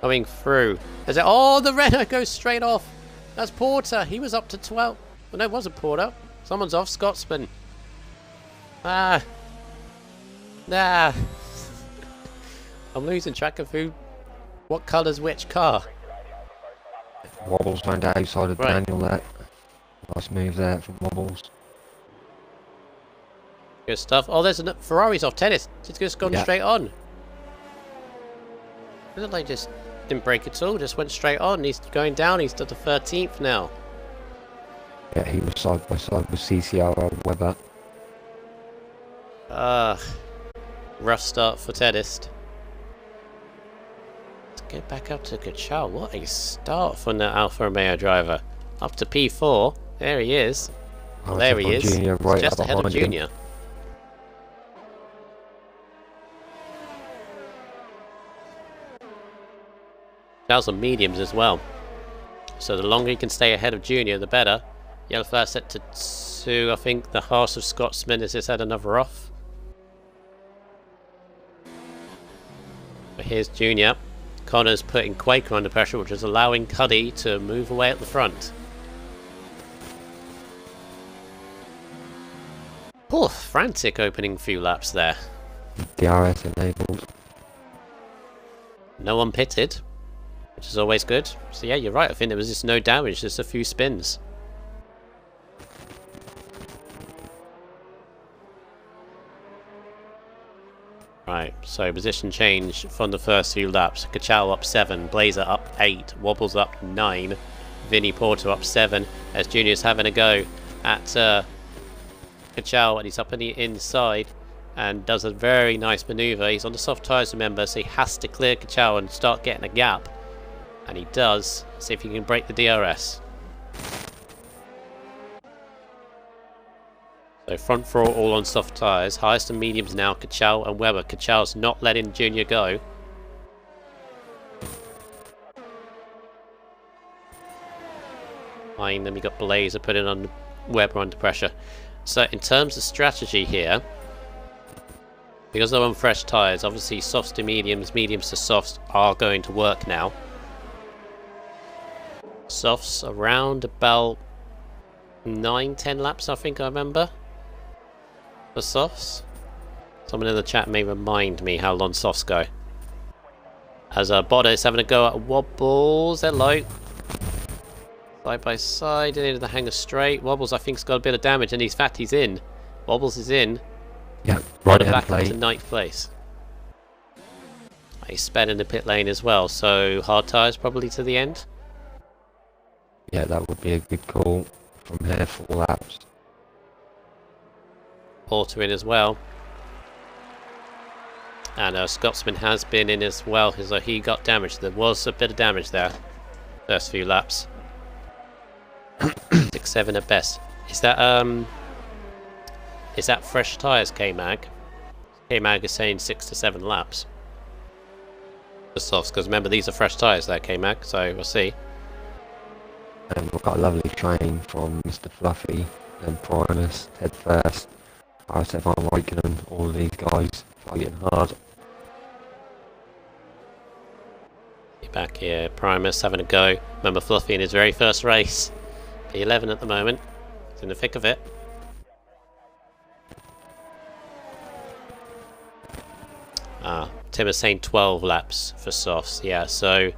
coming through. Is it? Oh, the Renault goes straight off. That's Porter. He was up to 12. Well, no, it wasn't Porter. Someone's off. Scotsman. Nah. I'm losing track of what colour's which car. Wobbles went outside of Right. Daniel there. Nice move there from Wobbles. Good stuff. Oh, there's a Ferrari's off. Tennis. It's just gone straight on. They just didn't break at all. Just went straight on. He's going down. He's to the 13th now. Yeah, he was side by side with CCR Webber. Rough start for Tennis. Let's get back up to Kachal. What a start from the Alfa Romeo driver. Up to P4. There he is. Well, there he is. Junior, right just ahead of Junior. Kachal's on mediums as well. So the longer he can stay ahead of Junior, the better. Yellow flag set to 2. I think the Haas of Scotsman has just had another off. But here's Junior. Connor's putting Quaker under pressure, which is allowing Cuddy to move away at the front. Oh, frantic opening few laps there. DRS enabled. No one pitted, which is always good. So yeah, you're right. I think there was just no damage, just a few spins. Right, so position change from the first few laps. Kachal up 7, Blazer up 8, Wobbles up 9, Vinny Porter up 7, as Junior's having a go at Kachal, and he's up on the inside and does a very nice manoeuvre. He's on the soft tyres, remember, so he has to clear Kachal and start getting a gap. And he does. See if he can break the DRS. So front four all on soft tyres. Highest and mediums now, Kachal and Webber. Kachal's not letting Junior go. Behind them, we got Blazer putting on Webber under pressure. So in terms of strategy here, because they're on fresh tyres, obviously softs to mediums, mediums to softs are going to work now. Softs around about 9-10 laps, I think I remember. For softs. Someone in the chat may remind me how long softs go. As Boda is having a go at Wobbles. Hello. Side by side, into the hanger straight. Wobbles, I think, has got a bit of damage, and in fact, he's in. Wobbles is in. Yeah, right Back up to 9th place. He's sped in the pit lane as well, so hard tyres probably to the end. Yeah, that would be a good call from here, 4 laps. Porter in as well. And Scotsman has been in as well, as though he got damaged. There was a bit of damage there. First few laps. 6-7 at best. Is that fresh tyres, K-Mag? K-Mag is saying 6 to 7 laps. The softs, because remember these are fresh tyres there, K-Mag, so we'll see. And we've got a lovely train from Mr. Fluffy and Primus, head first. RSF1, Raikkonen, all of these guys fighting hard. Back here, Primus having a go. Remember Fluffy in his very first race. P11 at the moment. He's in the thick of it. Tim is saying 12 laps for softs. Yeah, so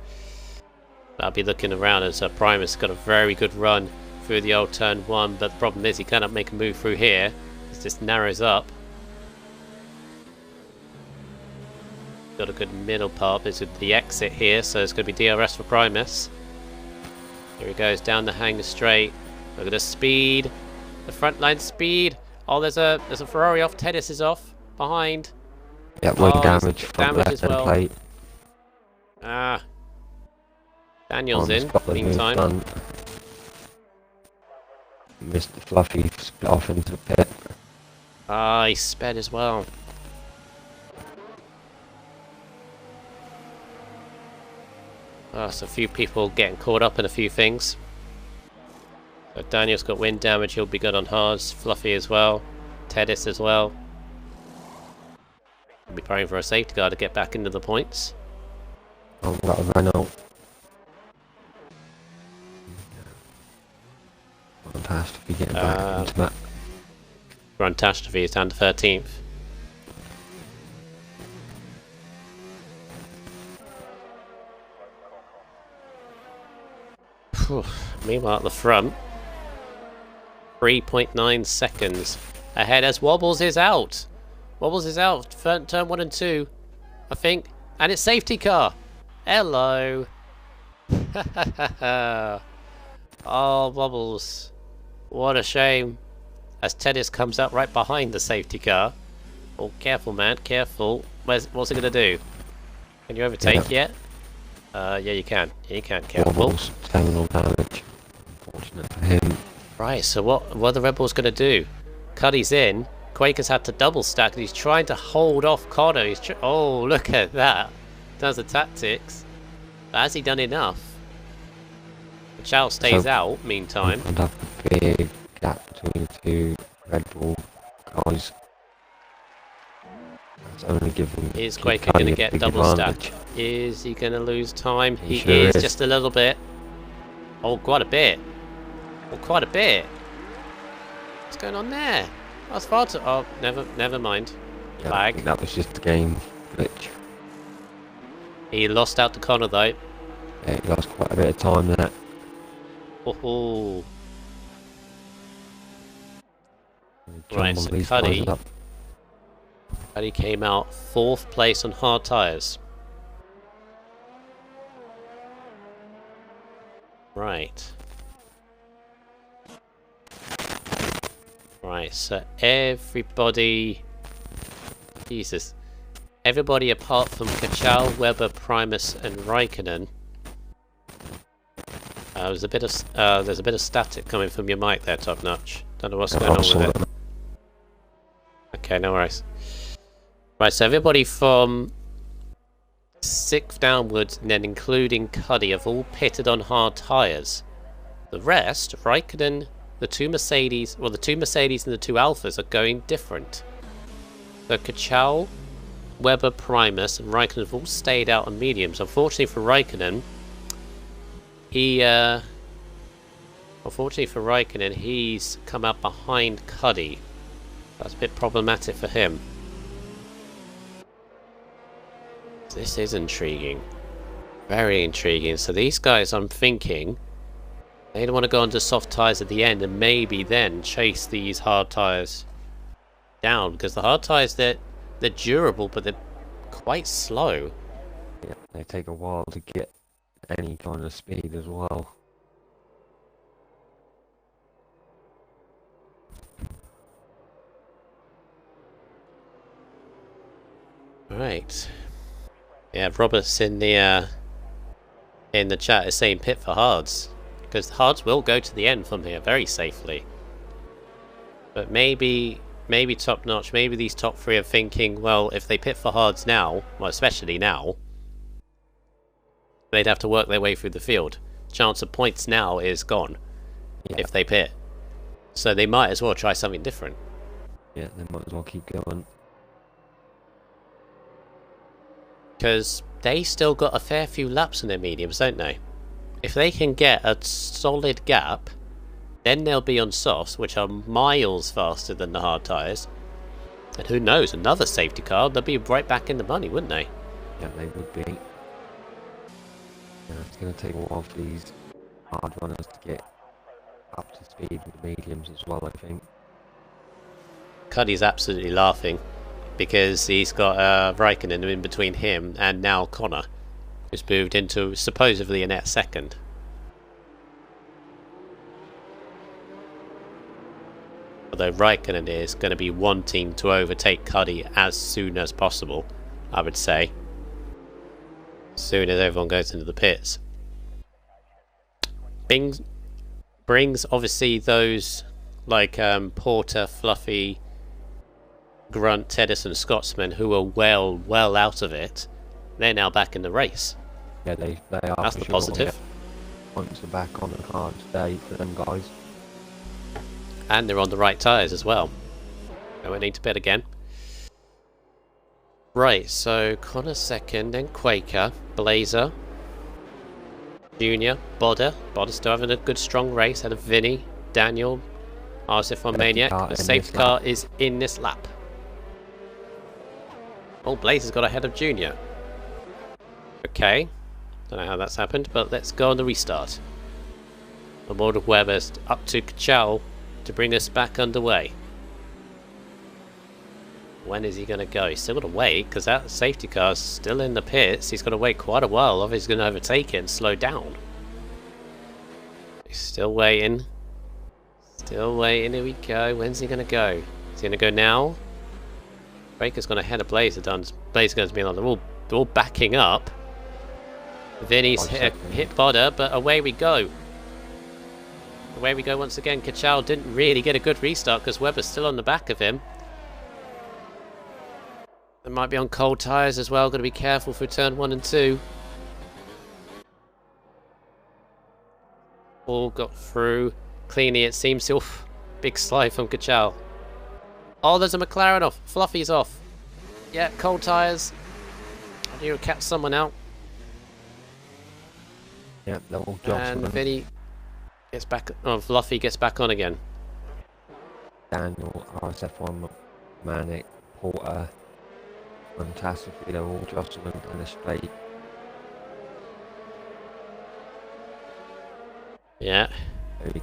I'll be looking around as Primus got a very good run through the old turn 1, but the problem is he cannot make a move through here. It just narrows up. Got a good middle part. This is the exit here, so it's going to be DRS for Primus. Here he goes down the hangar straight. Look at the speed, the front line speed. Oh, there's a Ferrari off. Tennis is off behind. Yeah, wing damage from damage as left well. plate. Ah, Daniel's in. Got the move Meantime, done. Mr. Fluffy split off into the pit. ah, he sped as well. Ah, so a few people getting caught up in a few things. So Daniel's got wind damage. He'll be good on hards. Fluffy as well. Tedis as well. We'll be praying for a safety car to get back into the points. Oh, got a Renault. Catastrophe getting back into that. Catastrophe is down to 13th. Meanwhile at the front, 3.9 seconds ahead as Wobbles is out. Wobbles is out. Turn 1 and 2, I think. And it's safety car. Hello. Oh, Wobbles. What a shame. As Tennis comes out right behind the safety car. Oh, careful, man. Careful. What's it going to do? Can you overtake yet? Yeah, you can. You can. Careful. Wobbles, terminal damage. Unfortunate for him. Right, so what are the Rebels going to do? Cuddy's in. Quaker's had to double stack and he's trying to hold off Connor. Oh, look at that. Does the tactics. But has he done enough? Chow stays out, meantime. And up a big gap between the two Red Bull guys. That's only giving. Is Quaker going to get double stack? Is he going to lose time? He sure is, just a little bit. Oh, quite a bit. Oh, quite a bit. What's going on there? That's far too. Oh, never mind. Yeah, Flag. I think that was just a game glitch. He lost out to Connor though. Yeah, he lost quite a bit of time there. Oh. Right, so Cuddy came out 4th place on hard tyres. Right. Right, so everybody... Jesus. Everybody apart from Kachal, Weber, Primus and Raikkonen. There's a bit of static coming from your mic there, Top Notch. Don't know what's going on with it. Okay, no worries. Right, so everybody from 6th downwards, and then including Cuddy, have all pitted on hard tyres. The rest, Raikkonen, the 2 Mercedes, well, the 2 Mercedes and the 2 Alphas are going different. So Kachal, Weber, Primus, and Raikkonen have all stayed out on mediums. Unfortunately for Raikkonen, he's come out behind Cuddy. That's a bit problematic for him. This is intriguing. Very intriguing. So these guys, I'm thinking, they don't want to go onto soft tyres at the end and maybe then chase these hard tyres down. Because the hard tyres, they're durable, but they're quite slow. Yeah, they take a while to get any kind of speed as well. Right. Yeah, Roberts in the chat is saying pit for hards, because the hards will go to the end from here very safely. But maybe Top Notch, maybe these top 3 are thinking, well, if they pit for hards now, well, especially now, they'd have to work their way through the field. Chance of points now is gone if they pit. So they might as well try something different. Yeah, they might as well keep going. Because they still got a fair few laps in their mediums, don't they? If they can get a solid gap, then they'll be on softs, which are miles faster than the hard tyres. And who knows, another safety car, they'll be right back in the money, wouldn't they? Yeah, they would be. Yeah, it's going to take a while for these hard runners to get up to speed with the mediums as well, I think. Cuddy's absolutely laughing. because he's got Raikkonen in between him and now Connor, who's moved into supposedly a net second. Although Raikkonen is going to be wanting to overtake Cuddy as soon as possible, I would say. As soon as everyone goes into the pits. Brings obviously those like Porter, Fluffy, Grunt, Tedderson, Scotsman who are well out of it. They're now back in the race. Yeah, they are. That's the positive. Points are back on a hard day for them guys. And they're on the right tyres as well. I won't need to pit again. Right, so Connor second, then Quaker, Blazer, Junior, Bodder. Bodder still having a good strong race. Had a Vinny, Daniel, RSF1 Maniac. The safety car is in this lap. Oh, Blazer's got ahead of Junior. Okay. Don't know how that's happened, but let's go on the restart. The board of Webber's up to Kachal to bring us back underway. When is he going to go? He's still got to wait because that safety car's still in the pits. He's got to wait quite a while. Obviously he's going to overtake it and slow down. He's still waiting. Still waiting. Here we go. When's he going to go? Is he going to go now? Baker's going to head of Blazer. Blazer's going to be on. They're all backing up. Vinny's hit Bodder, but away we go. Away we go once again. Kachal didn't really get a good restart because Webber's still on the back of him. They might be on cold tyres as well. Got to be careful for turn 1 and 2. All got through cleanly, it seems. Oof, big slide from Kachal. Oh, there's a McLaren off. Fluffy's off. Yeah, cold tyres. I need to catch someone out. Yeah, they're all and Vinny gets back. Oh, Fluffy gets back on again. Daniel, RSF1, Manic, Porter, fantastically, they're all jostling in a straight. Yeah.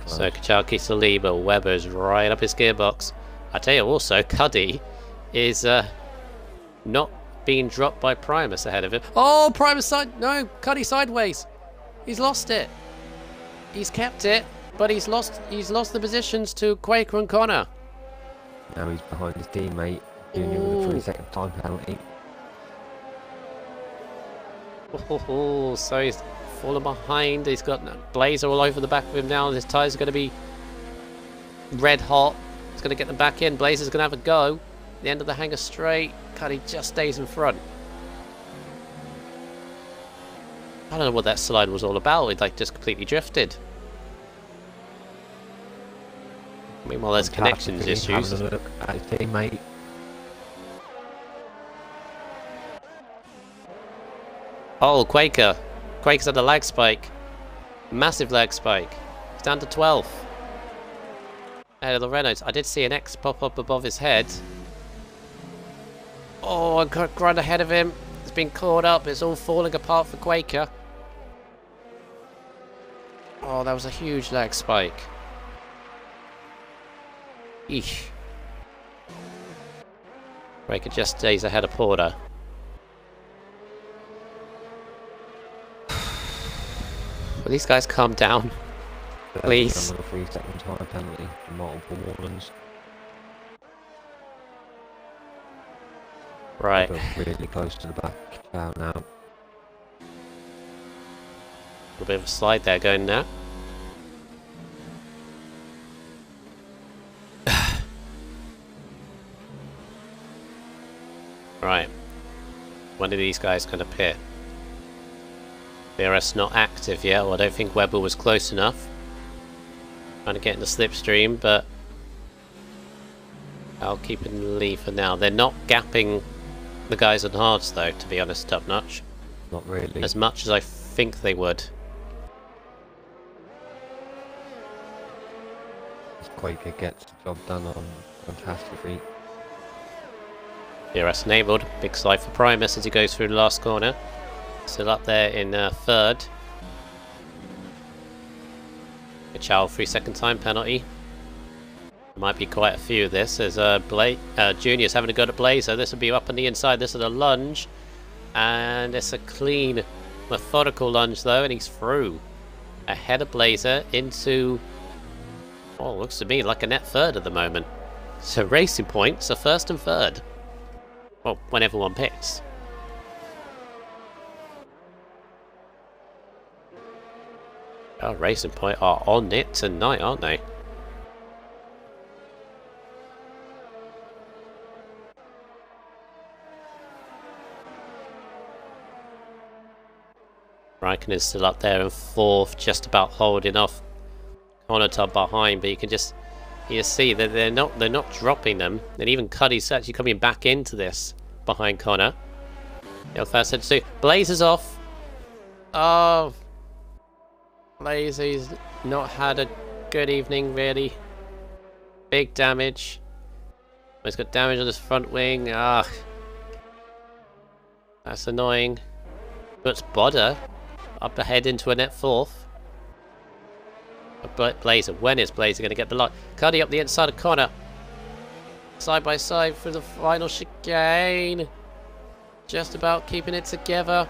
So Kachal keeps the lead, but Webber's right up his gearbox. I tell you also, Cuddy is not being dropped by Primus ahead of him. Oh, Primus side. No, Cuddy sideways. He's lost it. He's kept it, but he's lost the positions to Quaker and Connor. Now he's behind his teammate, Junior, with a 3-second time penalty. Oh, so he's fallen behind. He's got Blazer all over the back of him now. His tyres are going to be red hot. He's going to get them back in. Blazer's going to have a go. The end of the hanger straight. Cuddy just stays in front. I don't know what that slide was all about. It like just completely drifted. Meanwhile, there's connections issues. Having a look at his teammate. Oh, Quaker. Quaker's had a lag spike. Massive lag spike. He's down to 12th. Ahead of the Renaults. I did see an X pop up above his head. Oh, I got Grunt ahead of him. It's been caught up. It's all falling apart for Quaker. Oh, that was a huge lag spike. Eesh. Quaker just stays ahead of Porter. Will these guys calm down? Please. Another 3-second time penalty for multiple warnings. Right. They're really close to the back now. A bit of a slide there going now. Right. When are these guys going to pit? BRS not active yet. Well, I don't think Webber was close enough. Trying to get in the slipstream, but I'll keep in the lead for now. They're not gapping the guys on hards though, to be honest, Top Notch. Not really. As much as I think they would. Quaker gets the job done on fantastically. DRS enabled. Big slide for Primus as he goes through the last corner. Still up there in third. Kachal 3-second time penalty. There might be quite a few of this. There's Junior's having a go at Blazer. This will be up on the inside. This is a lunge. And it's a clean, methodical lunge though, and he's through. Ahead of Blazer into... oh, looks to me like a net third at the moment. So Racing Points are first and third. Well, when everyone picks. Oh, Racing Point are on it tonight, aren't they? Raikkonen is still up there in fourth, just about holding off Konata behind, but you just see that they're not dropping them, and even Cuddy's actually coming back into this behind Connor. First head to Blazer's off. Oh, Blazer's not had a good evening really. Big damage. He's got damage on his front wing. Ah, that's annoying. Puts Bodder up ahead into a net fourth. But Blazer, when is Blazer going to get the line? Cuddy up the inside of Connor. Side by side for the final chicane. Just about keeping it together.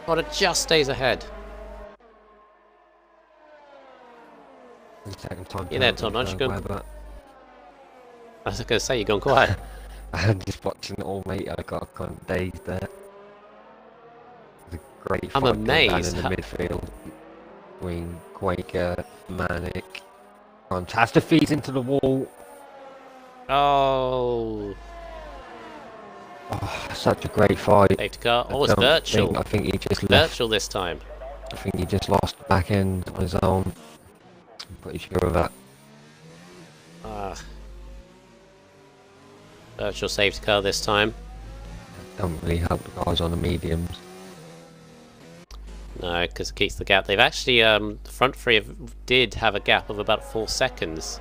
Connor just stays ahead. You there, Tom? Aren't you going? I was going to say, you're going quiet. I'm just watching it all, mate. I got kind of dazed there. Great I'm amazed. In the midfield between Quaker, Manic, fantastic feeds into the wall. Oh, such a great fight. safety car. Oh, it's virtual. I think he just left. Virtual this time. I think he just lost the back end on his own. I'm pretty sure of that. Virtual safety car this time. Don't really help the guys on the mediums. No, because it keeps the gap. They've actually, the front three did have a gap of about 4 seconds.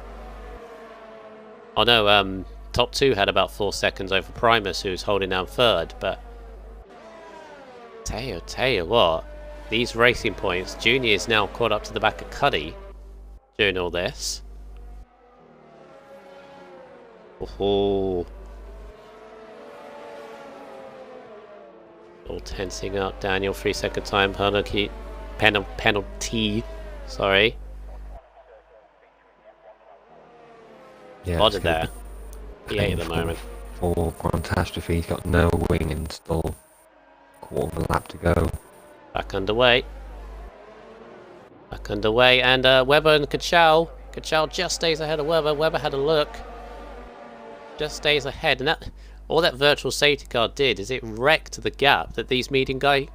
Oh no, top two had about 4 seconds over Primus, who's holding down third, but... Tell you what, these Racing Points, Junior is now caught up to the back of Cuddy during all this. Oh. All tensing up. Daniel, 3-second time penalty. Sorry. Yeah, Bodder there. P8 at the moment. For Catastrophe, he's got no wing and still quarter of a lap to go. Back underway. And Webber and Kachal. Kachal just stays ahead of Webber. Webber had a look. Just stays ahead, and all that virtual safety car did is it wrecked the gap that these meeting guys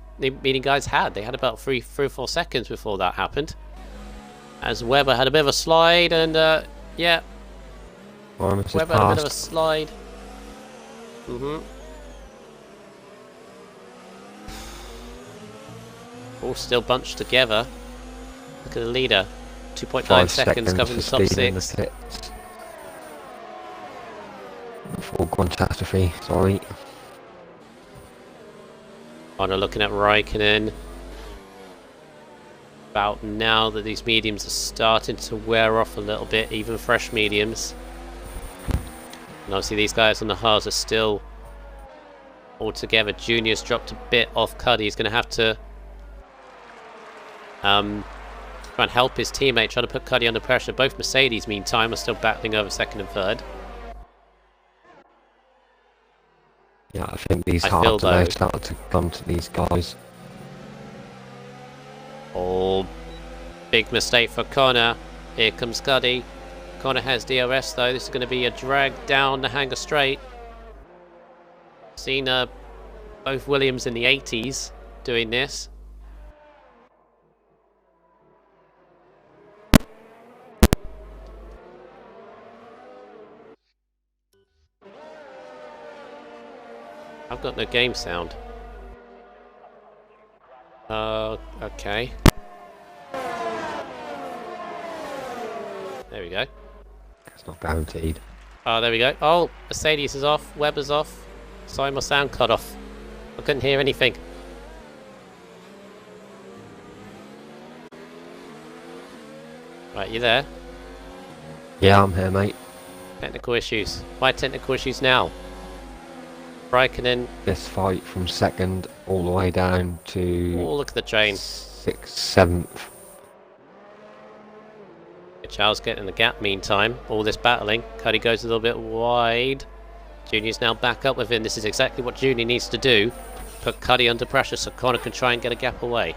had. They had about 3 or 4 seconds before that happened. As Webber had a bit of a slide, and yeah, Webber had a bit of a slide. All still bunched together. Look at the leader. 2.9 seconds covering the top 6. For Catastrophe, sorry. Honor looking at Raikkonen. About now that these mediums are starting to wear off a little bit, even fresh mediums. And obviously these guys on the halves are still all together. Junior's dropped a bit off Cuddy. He's going to have to try and help his teammate, trying to put Cuddy under pressure. Both Mercedes, meantime, are still battling over second and third. Yeah, I think these halves are now starting to come to these guys. Oh, big mistake for Connor. Here comes Cuddy. Connor has DRS though. This is going to be a drag down the Hangar Straight. Seen both Williams in the 80s doing this. I've got no game sound. Okay. There we go. It's not guaranteed. Oh, there we go. Oh, Mercedes is off. Webber's off. Sorry, my sound cut off. I couldn't hear anything. Right, you there? Yeah, I'm here, mate. Technical issues. Why technical issues now? Raikkonen. This fight from second all the way down to Oh, look at the train. 6th, 7th. Charles getting the gap meantime. All this battling. Cuddy goes a little bit wide. Junior's now back up with him. This is exactly what Junior needs to do. Put Cuddy under pressure so Connor can try and get a gap away.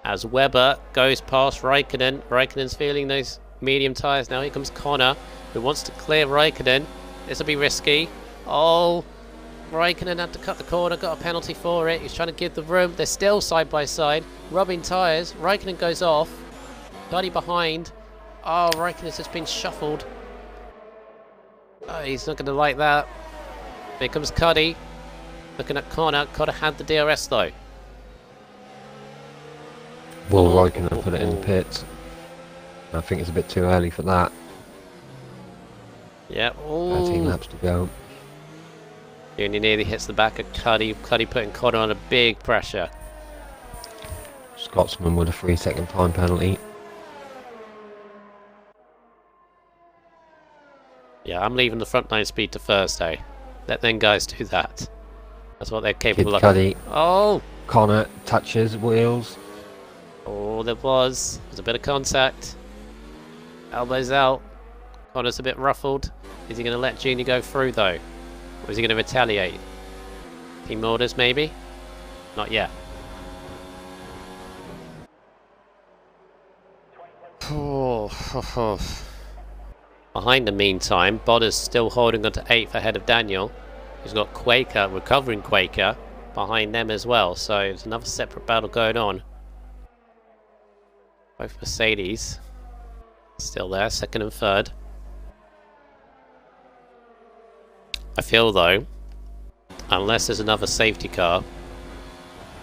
As Webber goes past Raikkonen. Raikkonen's feeling those medium tyres now. Here comes Connor, who wants to clear Raikkonen. This will be risky. Oh, Raikkonen had to cut the corner, got a penalty for it. He's trying to give the room. They're still side by side, rubbing tyres. Raikkonen goes off. Cuddy behind. Oh, Raikkonen's just been shuffled. Oh, he's not going to like that. Here comes Cuddy. Looking at Connor. Connor had the DRS though. Will Raikkonen put it in the pits? I think it's a bit too early for that. Yeah. 13 laps to go. Junior nearly hits the back of Cuddy. Cuddy putting Connor under big pressure. Scotsman with a 3-second time penalty. Yeah, I'm leaving the front line speed to Thursday. Let them guys do that. That's what they're capable of. Cuddy. Oh! Connor touches wheels. Oh, there was a bit of contact. Elbows out. Connor's a bit ruffled. Is he going to let Junior go through though? Or is he going to retaliate? Team orders maybe? Not yet. Behind the meantime, Bodder's still holding on to 8th ahead of Daniel. He's got Quaker, recovering Quaker, behind them as well. So there's another separate battle going on. Both Mercedes still there, second and third. I feel though, unless there's another safety car,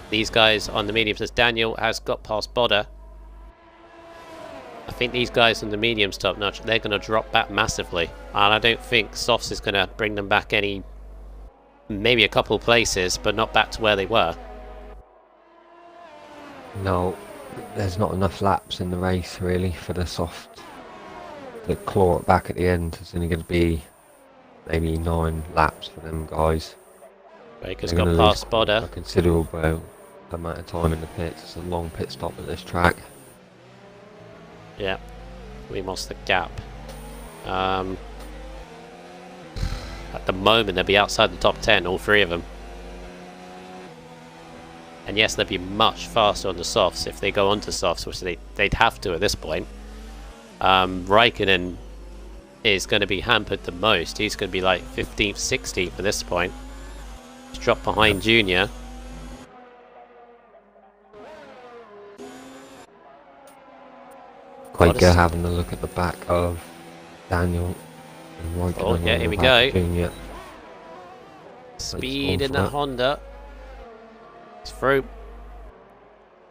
these guys on the mediums, as Daniel has got past Bodder, I think these guys on the mediums top notch, they're going to drop back massively. And I don't think Softs is going to bring them back any, maybe a couple places, but not back to where they were. No, there's not enough laps in the race really for the soft to claw it back at the end. It's only going to be maybe 9 laps for them guys. Baker's They're got gonna past lose Bodder. a considerable amount of time in the pits. It's a long pit stop at this track. Yeah, we lost the gap. At the moment, they'll be outside the top 10, all 3 of them. And yes, they'll be much faster on the softs if they go onto softs, which they'd have to at this point. Raikkonen is going to be hampered the most. He's going to be like 15th, 16th at this point. He's dropped behind Junior. Quaker having a look at the back of Daniel. And Raikkonen Oh yeah, on here the we back go. of Junior. Speed in for that it. Honda. It's through.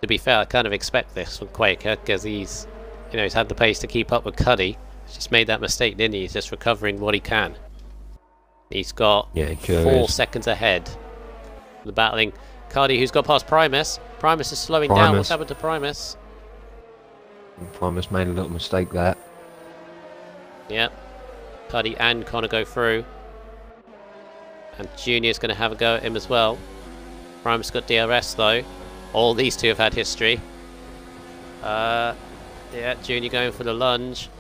To be fair, I kind of expect this from Quaker because he's had the pace to keep up with Cuddy. He's just made that mistake, didn't he? He's just recovering what he can. He's got 4 seconds ahead. The battling Cuddy, who's got past Primus. Primus is slowing down. What's happened to Primus? Primus made a little mistake there. Yep. Cuddy and Connor go through. And Junior's going to have a go at him as well. Primus got DRS though. All these two have had history. Yeah, Junior going for the lunge.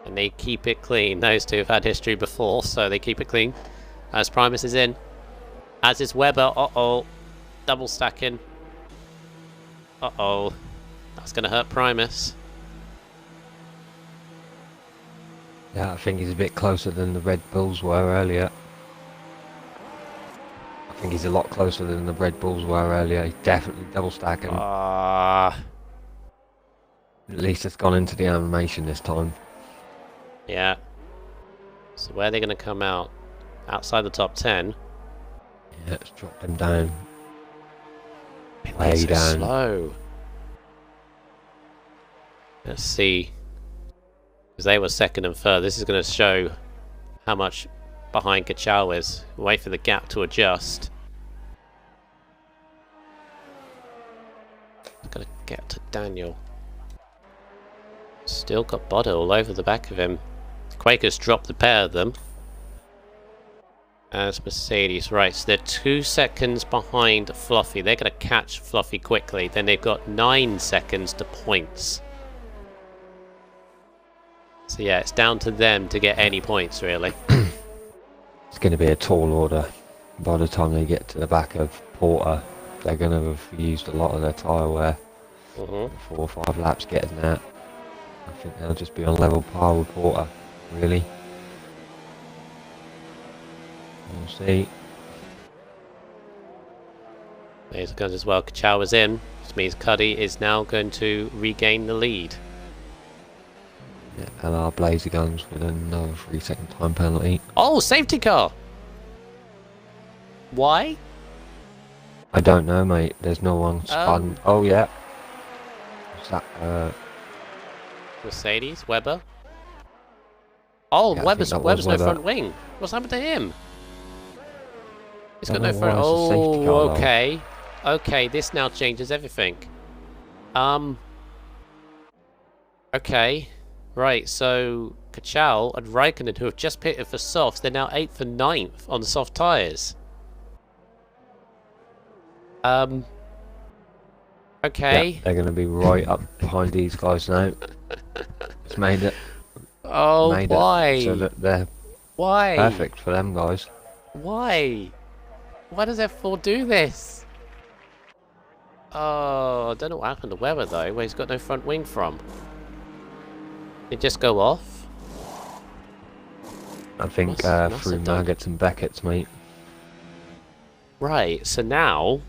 And they keep it clean. Those two have had history before, so they keep it clean. As Primus is in. As is Webber. Uh-oh. Double stacking. Uh-oh. That's going to hurt Primus. Yeah, I think he's a bit closer than the Red Bulls were earlier. I think he's a lot closer than the Red Bulls were earlier. He's definitely double stacking. At least it's gone into the animation this time. Yeah. So where are they going to come out? Outside the top 10. Yeah, it's dropped him down. Way Way down. Slow. Let's see. Because they were second and third. This is going to show how much behind Kachow is. Wait for the gap to adjust. Got to get to Daniel. Still got Bodder all over the back of him. Quaker's dropped the pair of them. As Mercedes, right, so they're 2 seconds behind Fluffy. They're going to catch Fluffy quickly. Then they've got 9 seconds to points. So yeah, it's down to them to get any points, really. It's going to be a tall order. By the time they get to the back of Porter, they're going to have used a lot of their tyre wear. 4 or 5 laps getting that. I think they'll just be on level par with Porter, really. We'll see. There's a gun as well. Kachow was in, which means Cuddy is now going to regain the lead. Yeah, LR Blazer Guns with another 3-second time penalty. Oh, safety car! Why? I don't know, mate. There's no one spun. Oh, yeah. What's that? Mercedes? Webber? Oh, Yeah, Webber's no Webber. front wing. What's happened to him? He's got Don't no know why front. it's a safety car, though. Okay. Okay, this now changes everything. Okay. Right, so Kachow and Raikkonen, who have just pitted for softs, they're now 8th and 9th on the soft tyres. Okay. Yeah, they're going to be right up behind these guys now. It's made it. Oh, why? It so that they're Why? perfect for them guys. Why? Why does F4 do this? Oh, I don't know what happened to Webber though, where he's got no front wing from. Did it just go off? I think through Nuggets and Beckett's, mate. Right, so now...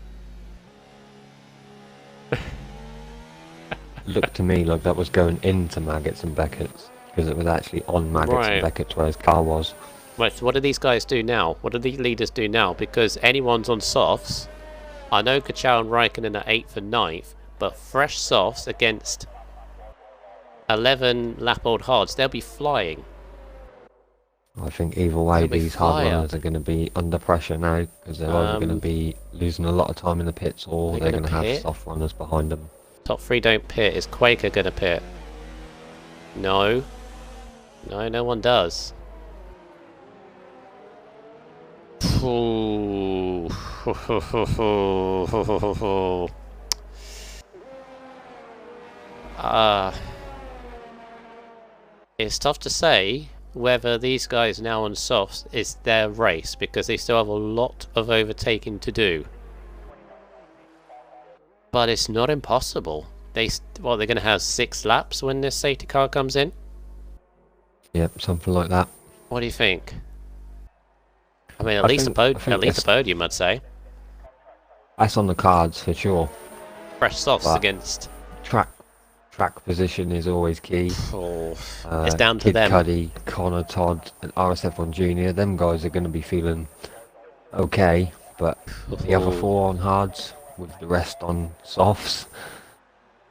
Looked to me like that was going into Maggots and Beckett's, because it was actually on Maggots Right. and Beckett's where his car was. Right, so what do these guys do now? What do the leaders do now? Because anyone's on softs. I know Kachow and Raikkonen are 8th and 9th, but fresh softs against 11 lap-old hards, they'll be flying. I think either way They'll be these hard fire. runners are going to be under pressure now, because they're either going to be losing a lot of time in the pits, or They're they're gonna going to have pit? soft runners behind them. Top 3 don't pit. Is Quaker going to pit? No. No, no one does. Ooh. It's tough to say whether these guys now on softs is their race, because they still have a lot of overtaking to do. But it's not impossible. They're going to have 6 laps when this safety car comes in? Yep, something like that. What do you think? I mean, at I least think- a I think a podium, I'd say. That's on the cards for sure. Fresh softs But- against... Track position is always key. Oh, it's down to Kid them. Cuddy, Connor, Todd, and RSF1 Junior. Them guys are going to be feeling okay, but the other 4 on hards with the rest on softs,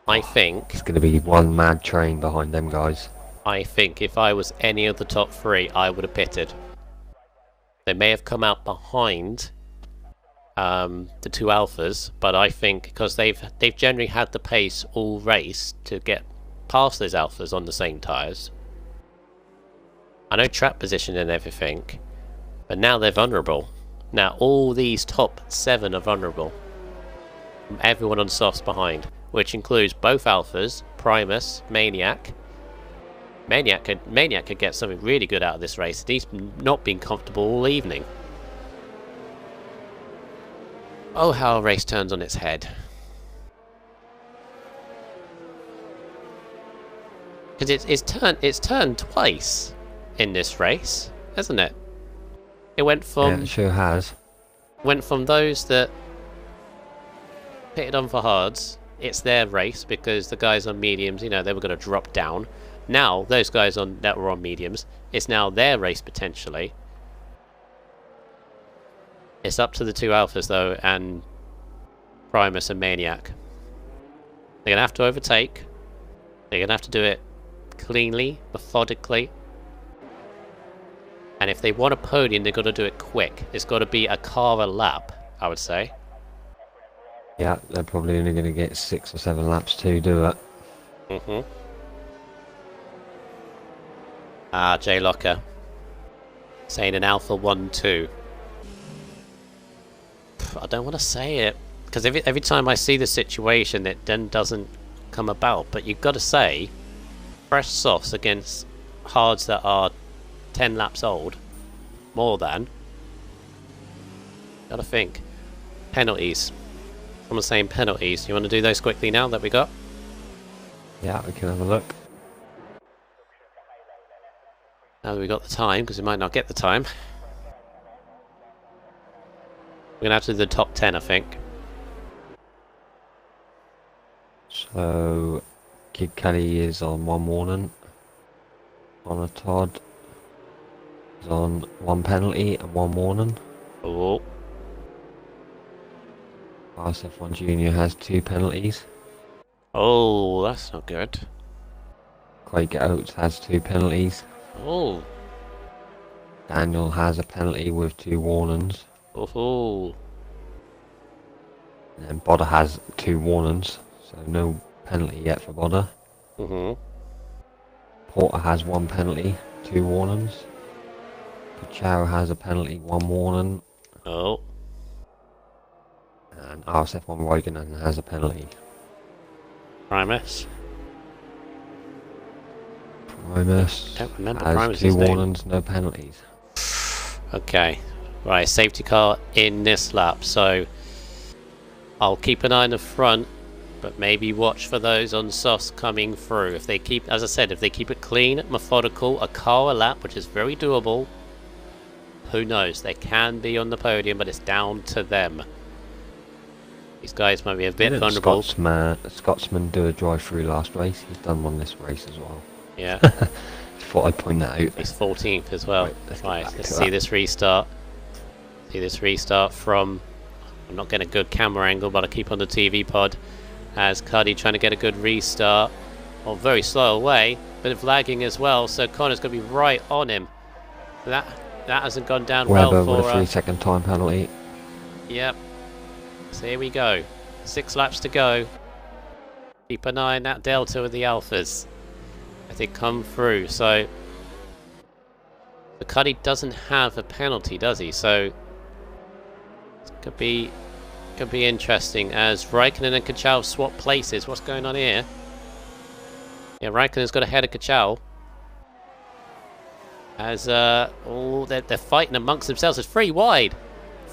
I think it's going to be one mad train behind them guys. if I was any of the top 3, I would have pitted. They may have come out behind the 2 alphas, but I think because they've generally had the pace all race to get past those alphas on the same tyres. I know track position and everything, but now they're vulnerable. Now all these top 7 are vulnerable. Everyone on softs behind, which includes both alphas, Primus, Maniac. Maniac could get something really good out of this race. He's not been comfortable all evening. Oh, how a race turns on its head. Because it's turned twice in this race, hasn't it? It went Yeah, from it sure has. those that pitted on for hards. It's their race because the guys on mediums, you know, they were going to drop down. Now those guys that were on mediums, it's now their race potentially. It's up to the 2 alphas though, and Primus and Maniac. They're going to have to overtake. They're going to have to do it cleanly, methodically. And if they want a podium, they've got to do it quick. It's got to be a car a lap, I would say. Yeah, they're probably only going to get 6 or 7 laps to do it. Ah, J Locker. Saying an Alpha 1-2. I don't want to say it. Because every time I see the situation, it then doesn't come about. But you've got to say, fresh softs against hards that are 10 laps old. More than. Gotta think. Penalties. Someone's saying penalties. You want to do those quickly now that we got? Yeah, we can have a look. Now that we got the time, because we might not get the time. We're gonna have to do the top 10, I think. So, Kid Cudi is on 1 warning. Connor Todd is on 1 penalty and 1 warning. Oh. RSF1 Junior has 2 penalties. Oh, that's not good. Craig Oates has 2 penalties. Oh. Daniel has a penalty with 2 warnings. Oh. And then Bodder has 2 warnings, so no penalty yet for Bodder. Porter has 1 penalty, 2 warnings. Kuchao has a penalty, 1 warning. Oh. And RSF1 Royganen has a penalty. Primus. Primus I don't remember has Primus's 2 name. warnings, no penalties. Okay. Right, safety car in this lap, so I'll keep an eye on the front, but maybe watch for those on softs coming through. If they keep, as I said, if they keep it clean, methodical, a car a lap, which is very doable, who knows? They can be on the podium, but it's down to them. These guys might be a bit Didn't vulnerable. Scotsman do a drive-through last race? He's done one this race as well. Yeah. Just thought I'd point that out. He's 14th as well. Right, Let's see this restart. See this restart from... I'm not getting a good camera angle, but I'll keep on the TV pod. As Cudi trying to get a good restart. Oh, very slow away. Bit of lagging as well, so Connor's going to be right on him. That hasn't gone down Webber well for... with a 3-second time penalty. Yep. So here we go. 6 laps to go. Keep an eye on that delta with the Alphas as they come through. So the Cudi doesn't have a penalty, does he? So it could be interesting as Raikkonen and Kuchao swap places. What's going on here? Yeah, Raikkonen's got ahead of Kuchao. As oh, they're fighting amongst themselves. It's 3 wide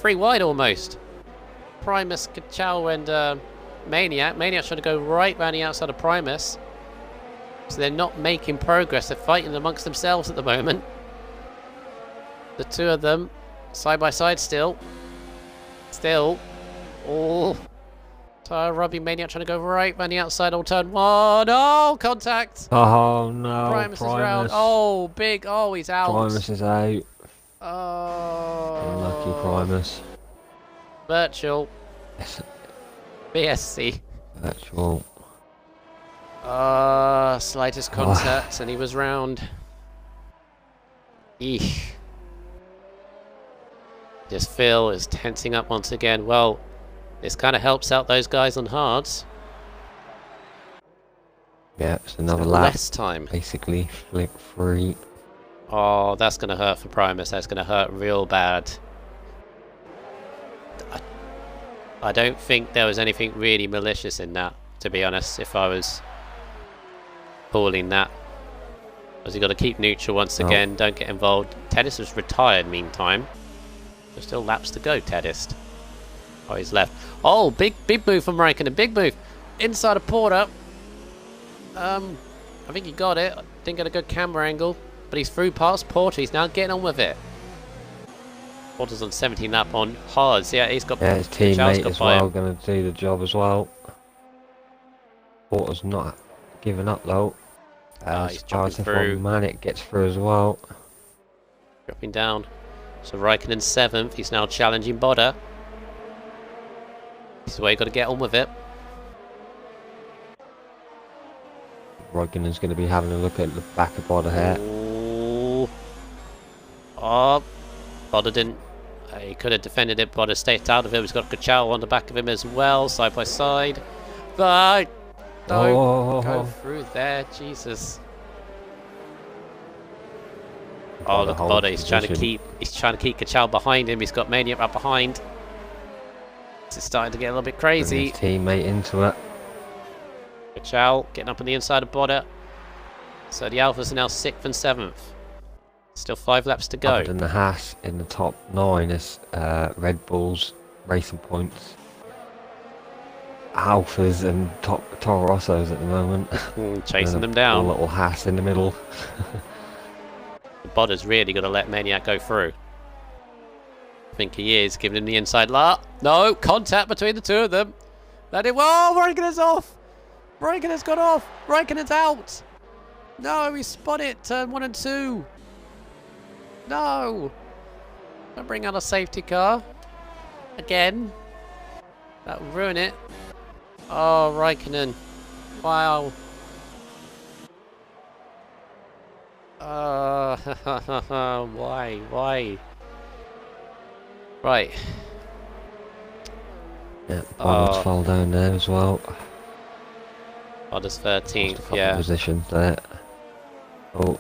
almost. Primus, Kuchao and Maniac. Maniac's trying to go right round the outside of Primus. So they're not making progress. They're fighting amongst themselves at the moment. The two of them, side by side still. Oh. Tire rubbing. Maniac trying to go right round the outside on turn 1. Oh, contact. Oh no, Primus is round. Oh, big. Oh, he's out. Primus is out. Oh. Unlucky Primus. Virtual. BSC. Virtual. Slightest contact, and he was round. Eesh. Just Phil is tensing up once again. Well, this kind of helps out those guys on hards. Yeah, it's another lap. Less time. Basically, flip 3. Oh, that's going to hurt for Primus. That's going to hurt real bad. I don't think there was anything really malicious in that, to be honest, if I was calling that. Because you've got to keep neutral once again, don't get involved. Tedis was retired meantime. There's still laps to go, Tedis. Oh, he's left. Oh, big move from Raikkonen, big move. Inside of Porter. I think he got it. Didn't get a good camera angle, but he's through past Porter. He's now getting on with it. Porter's on 17 lap on hards. Yeah, he's got. Yeah, his teammate as well going to do the job as well. Porter's not giving up though. He's jumping through. Manic gets through as well. Dropping down. So Raikkonen 7th. He's now challenging Bodder. This is the way you've got to get on with it. Raikkonen's going to be having a look at the back of Bodder here. Ooh. Oh, Bodder didn't. He could have defended it. Bodder stayed out of it. He's got Kuchao on the back of him as well, side by side. But don't go through there, Jesus. Oh, Gotta look at hold Boda. He's trying to position. keep Kachal behind him. He's got Maniac right behind. It's starting to get a little bit Bring crazy. his teammate into it. Kachal getting up on the inside of Boda. So the Alphas are now 6th and 7th. Still 5 laps to go. Other than the Haas in the top 9 is Red Bull's Racing Points, Alphas and Toro Rossos at the moment. Chasing them A down. little Haas in the middle. Boda's really got to let Maniac go through. I think he is, giving him the inside lap. No, contact between the two of them. Let it. Whoa, Raikkonen's off. Raikkonen's got off. Raikkonen's out. No, he spun it. Turn 1 and 2. No. Don't bring out a safety car. Again. That will ruin it. Oh, Raikkonen. Wow. Why? Right. Yeah, Bonnets fell down there as well. Boda's 13th, Couple yeah. position there. Oh,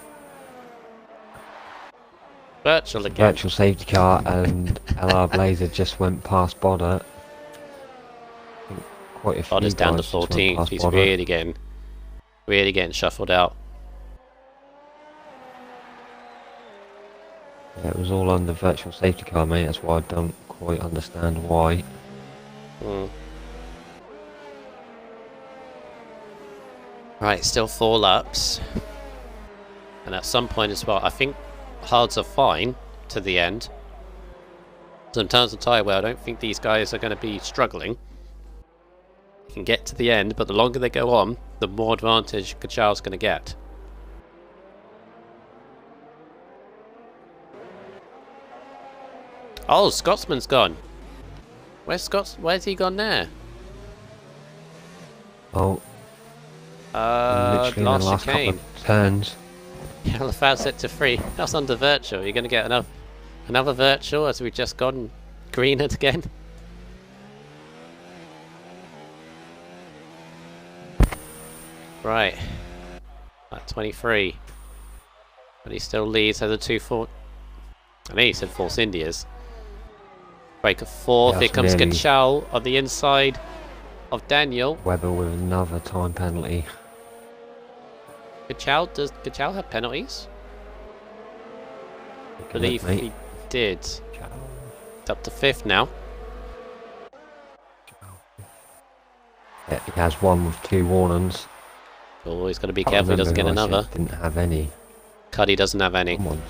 Virtual again. virtual safety car, and LR Blazer just went past Bodder. I think quite a few Boda's down to guys just went 14th. past He's Bodder. really getting shuffled out. Yeah, it was all on the virtual safety car, mate. That's why I don't quite understand why. Right, still 4 laps. And at some point as well, I think hards are fine to the end. So in terms of tyre wear, I don't think these guys are going to be struggling. They can get to the end, but the longer they go on, the more advantage Kachal's going to get. Oh, Scotsman's gone. Where's he gone there? Oh, literally in the last last couple chicane. of turns. Yeah, the foul set to 3. That's under virtual. You're going to get another virtual as we've just gone green again. Right. At 23. But he still leads as a 2-4. I know he said Force Indias. Break of 4th. Yeah, Here comes really. Kachal on the inside of Daniel. Webber with another time penalty. Does Kachal have penalties? I believe mate. he did. It's up to 5th now. Yeah, he has one with 2 warnings. Oh, he's got to be Can't careful he doesn't get remember who I another. said didn't have any. Cuddy doesn't have any. Come on.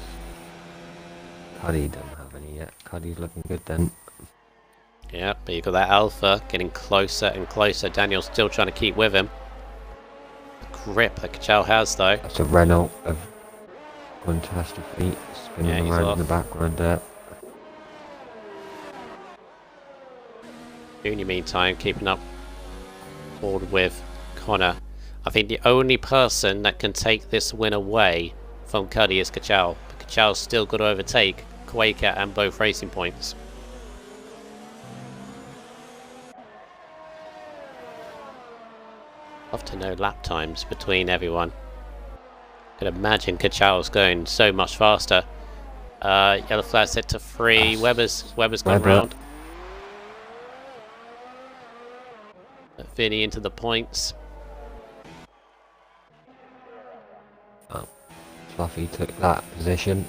Cuddy doesn't have any yet. Cuddy's looking good then. Yeah, but you've got that Alpha getting closer and closer. Daniel's still trying to keep with him. The grip that Kachal has, though. That's a Renault of catastrophe spinning Yeah, he's around off. in the background there. Junior, meantime, keeping up forward with Connor. I think the only person that can take this win away from Cuddy is Kachal. But Kachal's still got to overtake Quaker and both Racing Points. Love to know lap times between everyone. Could imagine Kachal's going so much faster. Yellow flag set to 3. Yes. Webber's gone Webber. round. Vinny into the points. Fluffy took that position.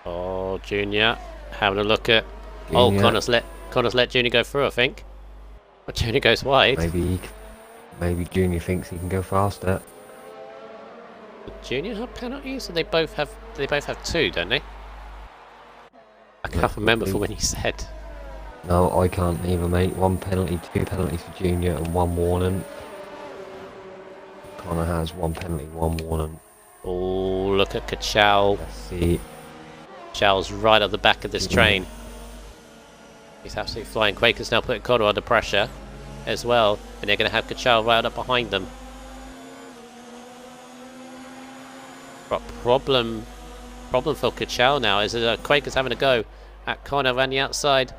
Oh, Junior having a look at. Junior. Oh, Connor's let Junior go through, I think. But Junior goes wide. Maybe Junior thinks he can go faster. Did Junior have penalties? Or they both have 2, don't they? I can't remember for when he said. No, I can't either, mate. 1 penalty, 2 penalties for Junior, and 1 warning. Connor has 1 penalty, 1 warning. Oh, look at Kachal. Let's see. Kachal's right at the back of this train. He's absolutely flying. Quaker's now putting Connor under pressure as well, and they're going to have Kachal right up behind them. But problem for Kachal now is that Quaker's having a go at Connor around the outside,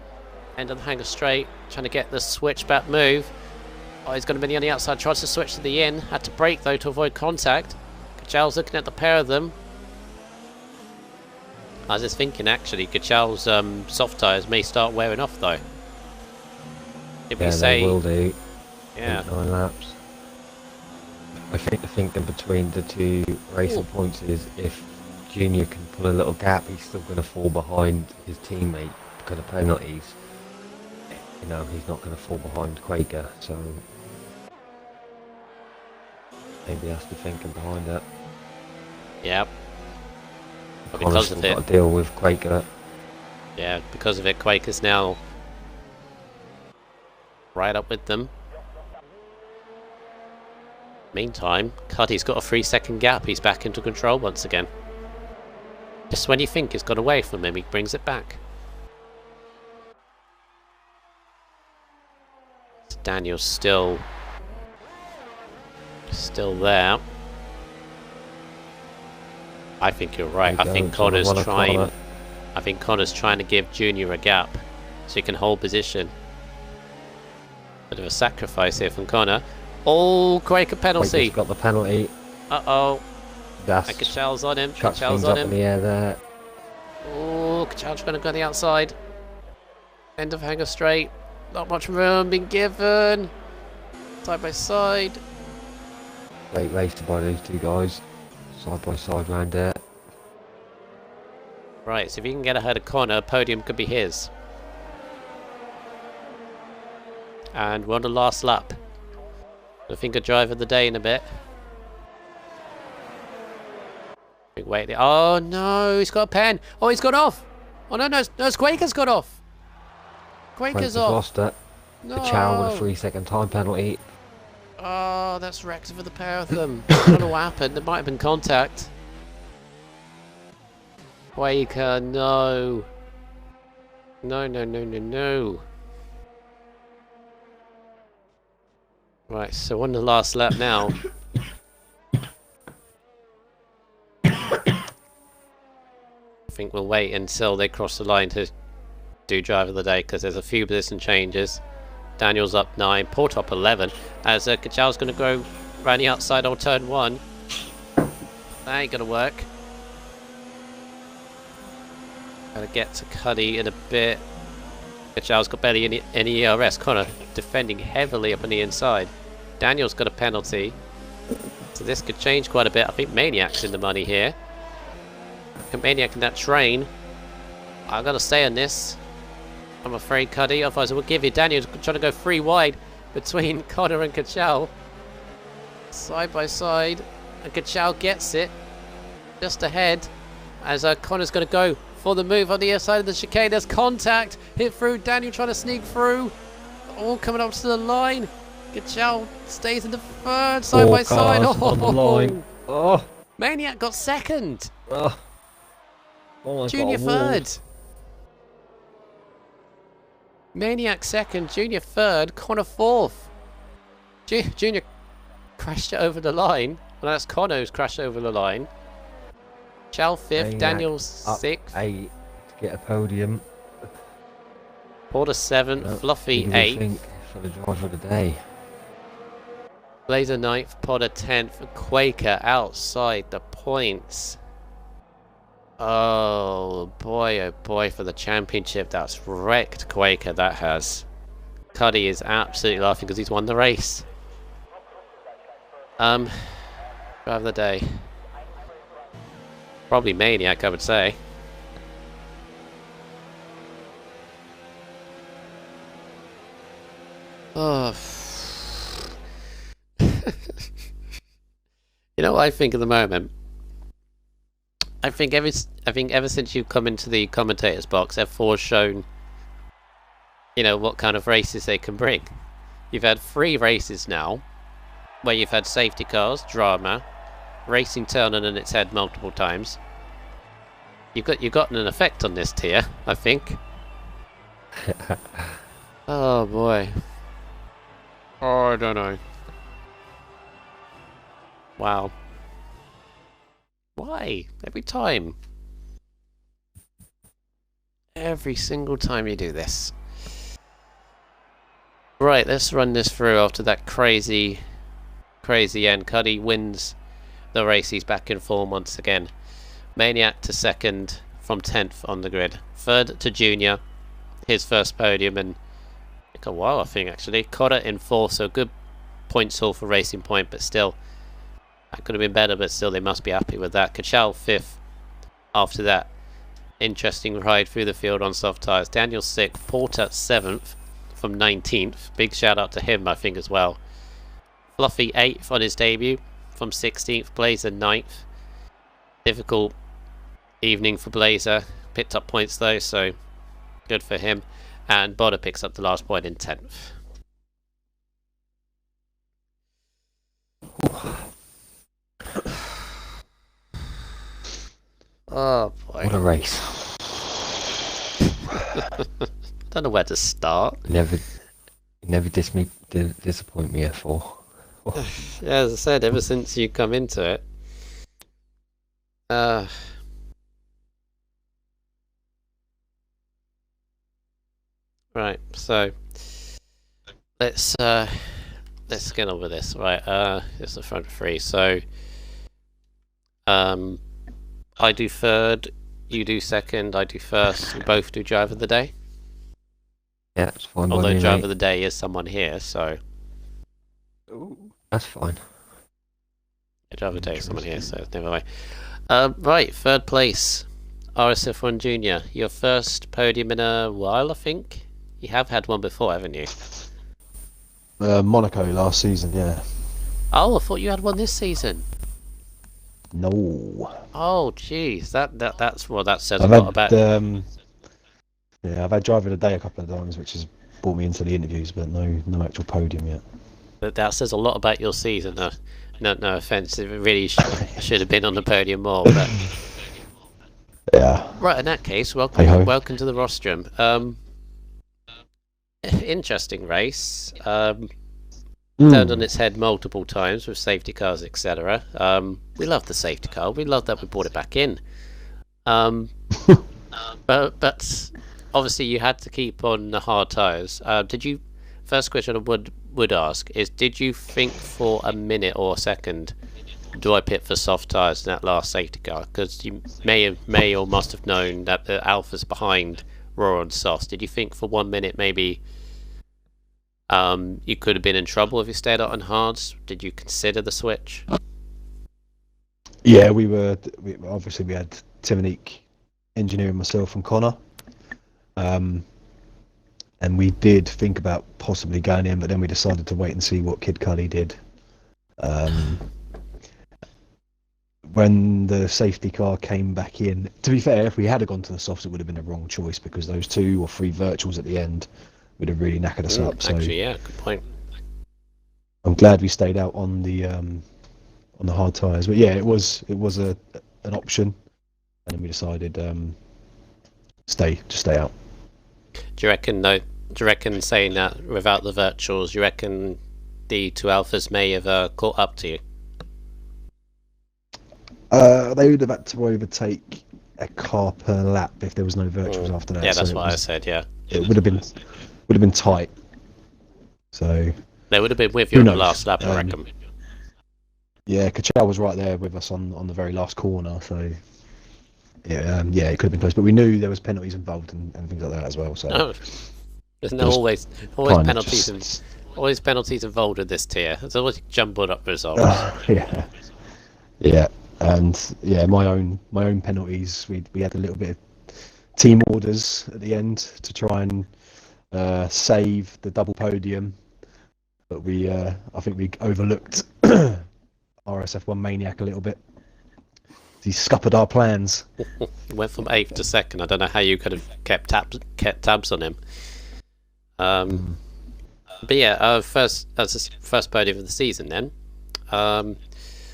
end of the hanger straight, trying to get the switchback move. Oh, he's going to be on the outside, tries to switch to the in, had to brake though to avoid contact. Kachal's looking at the pair of them. I was just thinking, actually, Kachal's soft tyres may start wearing off, though. If we say... they will do. Yeah. 8-9 laps. I think the thinking between the two racing points is if Junior can pull a little gap, he's still going to fall behind his teammate because of penalties. You know, he's not going to fall behind Quaker, so maybe that's the thinking behind it. Yep. But because of it, got to deal with Quaker. Yeah, because of it, Quaker's now right up with them. Meantime, Cuddy's got a 3-second gap. He's back into control once again. Just when you think it's got away from him, he brings it back. Daniel's still there. I think you're right. I think Connor's trying. I think Connor's trying to give Junior a gap so he can hold position. Bit of a sacrifice here from Connor. Oh, Quaker penalty. He's got the penalty. Uh-oh. That's and Kachal's on him. Chucks Kachal's things on up him. in the air there. Oh, Kachal's trying to go on the outside. End of hanger straight. Not much room being given. Side by side. Great race by these two guys. Side by side round there. Right, so if he can get ahead of Connor, podium could be his. And we're on the last lap. I think a drive of the day in a bit. Big wait there. Oh no, he's got a pen. Oh, he's got off. Oh no, no, Quaker's got off. Quaker's off. Lost it. No. Kachal with a 3-second time penalty. Oh, that's wrecked for the pair of them. I don't know what happened. There might have been contact. Quaker, no. No, no, no, no, no. Right, so on the last lap now. I think we'll wait until they cross the line to do drive of the day because there's a few position changes. Daniel's up 9, Paul top 11, as Kachal's going to go around the outside on turn 1. That ain't going to work. Gotta get to Cuddy in a bit. Kachal's got barely any ERS. Connor defending heavily up on the inside. Daniel's got a penalty. So this could change quite a bit. I think Maniac's in the money here. Maniac in that train. I've got to stay on this. I'm afraid, Cuddy. Otherwise, I will give you. Daniel's trying to go 3 wide between Connor and Kachal. Side by side. And Kachal gets it. Just ahead. As Connor's going to go for the move on the other side of the chicane. There's contact. Hit through. Daniel trying to sneak through. All coming up to the line. Kachal stays in the third. Side by side. On the line. Oh. Maniac got second. Oh. Junior third. Maniac second, Junior third, Connor fourth. Junior crashed it over the line. Well, that's Connor who's crashed over the line. Chal fifth, Maniac Daniel sixth. 8 to get a podium. Porter seventh, Fluffy eighth. For the drive of the day. Blazer ninth, Potter 10th, Quaker outside the points. Oh boy, for the championship, that's wrecked Quaker, that has. Cuddy is absolutely laughing because he's won the race. Drive of the day. Probably Maniac, I would say. Oh. You know what I think at the moment? I think ever since you've come into the commentators box, F4's shown, you know, what kind of races they can bring. You've had 3 races now, where you've had safety cars, drama, racing turning on its head multiple times. You've gotten an effect on this tier, I think. Oh boy. Oh, I don't know. Wow. Why? Every time. Every single time you do this. Right, let's run this through after that crazy end. Cuddy wins the race. He's back in form once again. Maniac to second from 10th on the grid. Third to Junior, his first podium in a while, I think, actually. Cotter in 4th, so good points haul for Racing Point, but still, that could have been better, but still they must be happy with that. Kachal 5th after that. Interesting ride through the field on soft tyres. Daniel 6th, Porter 7th from 19th. Big shout out to him, I think, as well. Fluffy 8th on his debut from 16th. Blazer 9th. Difficult evening for Blazer. Picked up points though, so good for him. And Bodder picks up the last point in 10th. Oh boy. What a race. I don't know where to start. Never disappoint me at all. Yeah, as I said, ever since you come into it. Right, so let's get on with this. Right, it's the front three. So I do third, you do second, I do first. We both do driver of the day. Yeah, that's fine. Although driver of the day is someone here, so Ooh, that's fine. driver of the day is someone here, so never mind. Right, third place, RSF1 Junior. Your first podium in a while, I think. You have had one before, haven't you? Monaco last season, yeah. Oh, I thought you had one this season. No. Oh, jeez, that's well, that says I've a lot had, about. yeah, I've had driver of the day a couple of times, which has brought me into the interviews, but no actual podium yet. But that says a lot about your season. No offense, it really should have been on the podium more. But Yeah. right, in that case, Hey-ho. welcome to the rostrum. Interesting race. Turned on its head multiple times with safety cars, etc. We love the safety car. We love that we brought it back in. But obviously you had to keep on the hard tyres. Did you? First question I would ask is: did you think for a minute or a second, do I pit for soft tyres in that last safety car? Because you may or must have known that the Alphas behind were on softs. Did you think for 1 minute maybe you could have been in trouble if you stayed out on hards? Did you consider the switch? Yeah, we obviously we had Timonique engineering, myself and Connor. And we did think about possibly going in, but then we decided to wait and see what Kid Cudi did. When the safety car came back in, to be fair, if we had gone to the softs, it would have been a wrong choice because those 2 or 3 virtuals at the end would have really knackered us up. So Actually, yeah, good point. I'm glad we stayed out on the hard tyres. But yeah, it was an option, and then we decided stay out. Do you reckon saying that without the virtuals, you reckon the 2 Alphas may have caught up to you? They would have had to overtake a car per lap if there was no virtuals after that. Yeah, that's so what I said. Yeah, it would have been tight. So they would have been with you who on the knows? last lap, I reckon. Yeah, Kachal was right there with us on the very last corner. So yeah, it could have been close, but we knew there was penalties involved and things like that as well. So No, there's no always penalties always penalties involved with this tier. There's always jumbled up results. yeah, and yeah, my own penalties. We had a little bit of team orders at the end to try and save the double podium, but I think we overlooked RSF1 Maniac a little bit. He scuppered our plans. Went from 8th to 2nd. I don't know how you could have kept tabs on him. But yeah, first podium of the season then.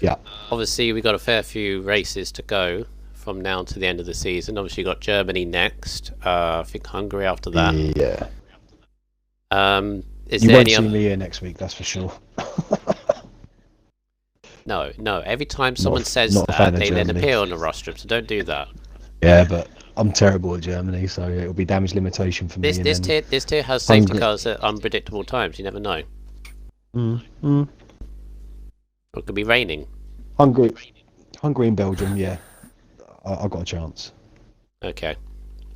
Yeah. Obviously, we got a fair few races to go from now to the end of the season. Obviously, you got Germany next. I think Hungary after that. Yeah. Is You there won't any see me here next week, that's for sure. No. Every time someone says not a that, fan of they then Germany. appear on the rostrum. So don't do that. Yeah, but I'm terrible at Germany, so it'll be damage limitation for me. This tier has safety cars at unpredictable times. You never know. It could be raining. Hungary and Belgium, yeah, I got a chance. Okay.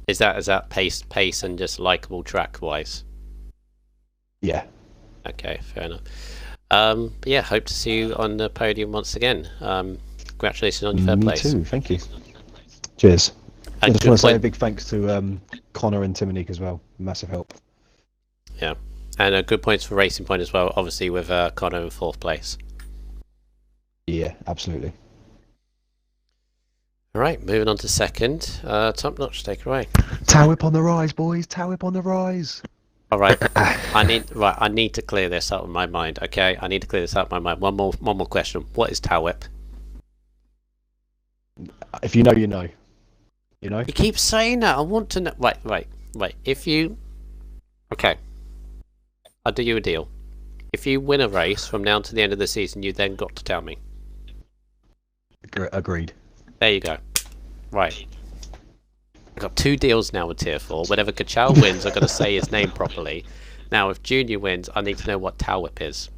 Is that pace and just likable track wise? Yeah. Okay, fair enough. But yeah, hope to see you on the podium once again. Congratulations on your third Me place. too, thank you. Cheers. I just good want to say a point. big thanks to Connor and Timonique as well. Massive help. Yeah, and good points for Racing Point as well. Obviously with Connor in fourth place. Yeah, absolutely. All right, moving on to second. Top Notch, take it away. Towip on the rise, boys. Towip on the rise. All right, I need to clear this out of my mind. Okay, I need to clear this out of my mind. One more question. What is Tow Whip? If you know, you know. You know. You keep saying that. I want to know. Right. If you, okay, I'll do you a deal. If you win a race from now to the end of the season, you then got to tell me. Agreed. There you go. Right. I've got 2 deals now with Tier 4. Whenever Kachal wins, I've got to say his name properly. Now, if Junior wins, I need to know what Tow Whip is.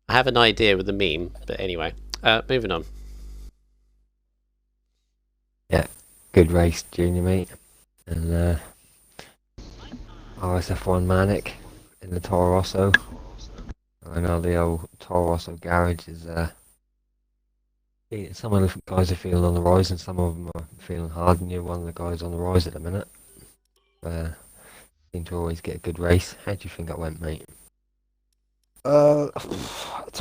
I have an idea with the meme, but anyway. Moving on. Yeah, good race, Junior, mate. And RSF1 Manic in the Toro Rosso. I know the old Toro Rosso garage is some of the guys are feeling on the rise and some of them are feeling hard, and you're one of the guys on the rise at the minute. Seem to always get a good race. How do you think that went, mate? To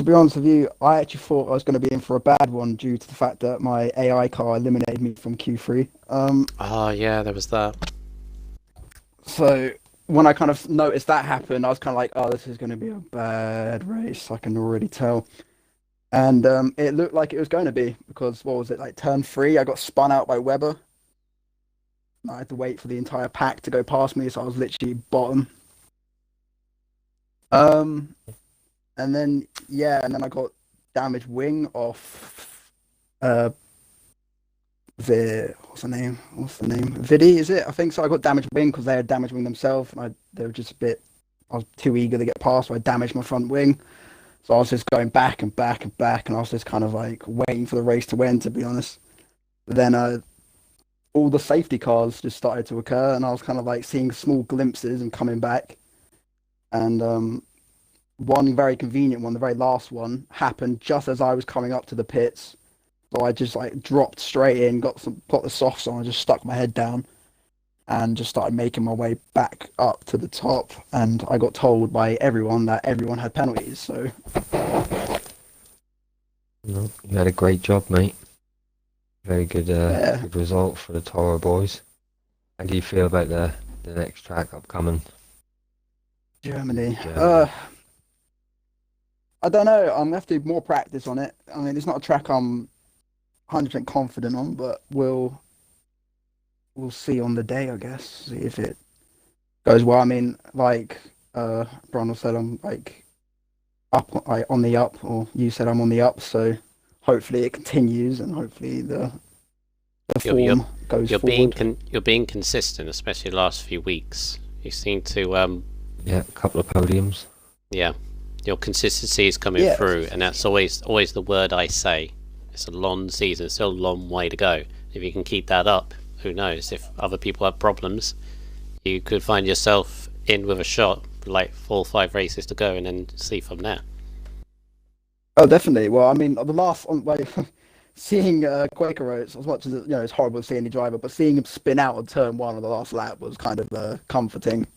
be honest with you, I actually thought I was going to be in for a bad one due to the fact that my AI car eliminated me from Q3. Oh yeah, there was that. So when I kind of noticed that happen, I was kind of like, oh, this is going to be a bad race. I can already tell. And it looked like it was going to be, because what was it, like turn 3, I got spun out by Webber. I had to wait for the entire pack to go past me, so I was literally bottom. And then I got damaged wing off what's the name? Vidi, is it? I think so. I got damaged wing because they had damaged wing themselves, and they were just I was too eager to get past, so I damaged my front wing. So I was just going back and back and back, and I was just kind of like waiting for the race to end, to be honest. But then all the safety cars just started to occur, and I was kind of like seeing small glimpses and coming back. And one very convenient one, the very last one, happened just as I was coming up to the pits. So I just like dropped straight in, got the softs on, I just stuck my head down and just started making my way back up to the top. And I got told by everyone that everyone had penalties. So You had a great job, mate. Very good, good result for the Toro boys. How do you feel about the next track upcoming? Germany. I don't know. I'm gonna have to do more practice on it. I mean, it's not a track I'm 100% confident on, but we'll see on the day, I guess. See if it goes well. I mean, like Bronwell said, I'm like on the up, or you said I'm on the up. So hopefully it continues, and hopefully the form goes forward. You're being consistent, especially the last few weeks. You seem to a couple of podiums. Yeah. Your consistency is coming through, and that's always the word I say. It's a long season, still a long way to go. If you can keep that up, who knows? If other people have problems, you could find yourself in with a shot, like 4 or 5 races to go, and then see from there. Oh, definitely. Well, I mean, the last seeing Quaker Oats, as much as it's horrible to see any driver, but seeing him spin out on turn 1 on the last lap was kind of comforting.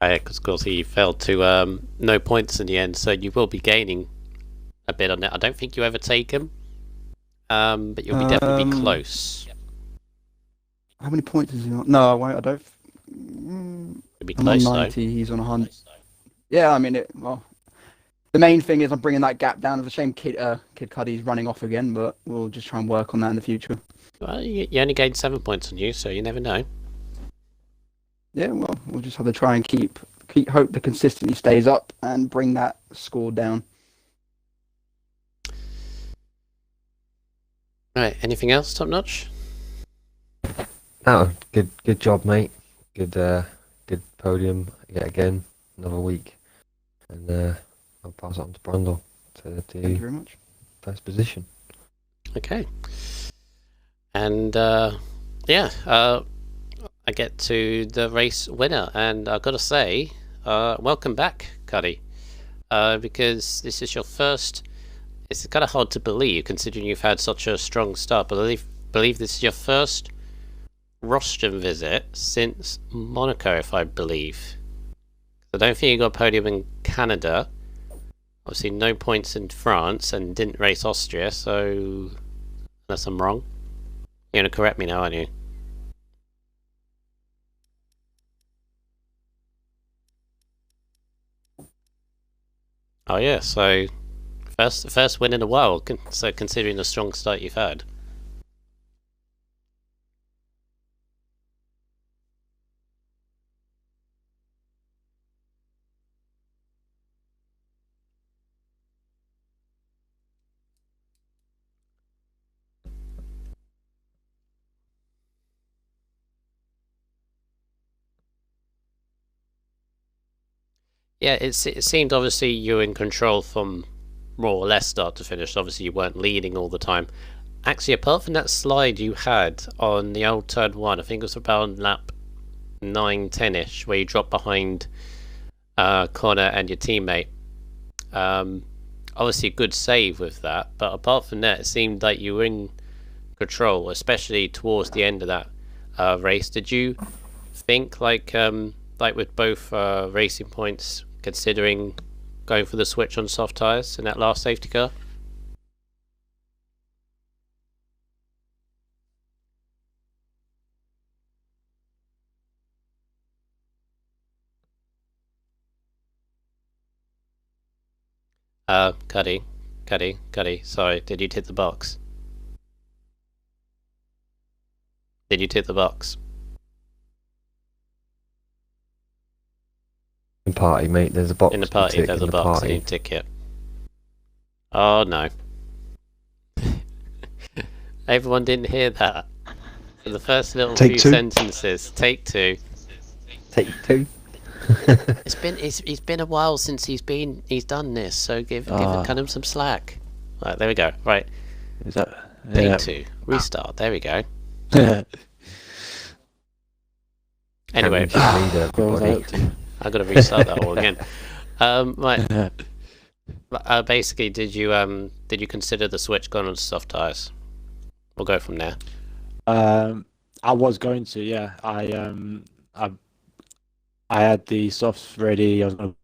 Because of course he failed to no points in the end, so you will be gaining a bit on it. I don't think you overtake him, but you'll be definitely be close. How many points is he on? No, I won't. I don't. You'll be I'm close, on 90. Though. He's on 100. Yeah, I mean, the main thing is I'm bringing that gap down. It's a shame Kid Cuddy's running off again, but we'll just try and work on that in the future. Well, you only gained 7 points on you, so you never know. Yeah, well, we'll just have to try and keep hope the consistency stays up and bring that score down. Alright, anything else, Top Notch? Oh, good job, mate. Good podium yet again, another week, and I'll pass it on to Brundle to Thank you do very much. first position. Okay. And yeah, I get to the race winner, and I've got to say, welcome back, Cuddy, because this is your first. It's kind of hard to believe, considering you've had such a strong start. But I believe this is your first rostrum visit since Monaco, if I believe. I don't think you got a podium in Canada. Obviously, no points in France, and didn't race Austria. So, unless I'm wrong, you're gonna correct me now, aren't you? Oh yeah, so first win in a while. So considering the strong start you've had. Yeah, it seemed obviously you were in control from more or less start to finish. Obviously, you weren't leading all the time. Actually, apart from that slide you had on the old turn one, I think it was about lap 9, 10-ish, where you dropped behind Connor and your teammate. Obviously, a good save with that, but apart from that, it seemed like you were in control, especially towards the end of that race. Did you think like with both racing points, considering going for the switch on soft tyres in that last safety car? Cuddy, sorry, did you tick the box? Did you tick the box? In party, mate, there's a box. In the party, there's a box, and you tick it. Oh no. Everyone didn't hear that. For the first little Take few two. sentences, take two. Take two. It's been a while since he's done this, so give him some slack. Right, there we go. Right, Is that take two. Restart. There we go. Anyway, Championship leader, What was I everybody. up to? I've got to restart that all again. Right. Basically, did you consider the switch going on to soft tyres? We'll go from there. I was going to, yeah. I had the softs ready. I was going to,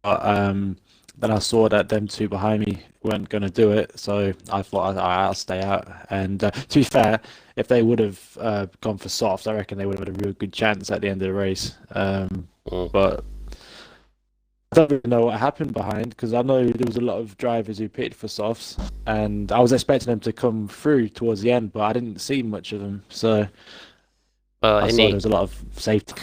but then I saw that them two behind me weren't going to do it, so I thought I'll stay out. And to be fair, if they would have gone for softs, I reckon they would have had a real good chance at the end of the race. But I don't really know what happened behind, because I know there was a lot of drivers who pitted for softs, and I was expecting them to come through towards the end, but I didn't see much of them. So Well, I saw there was a lot of safety.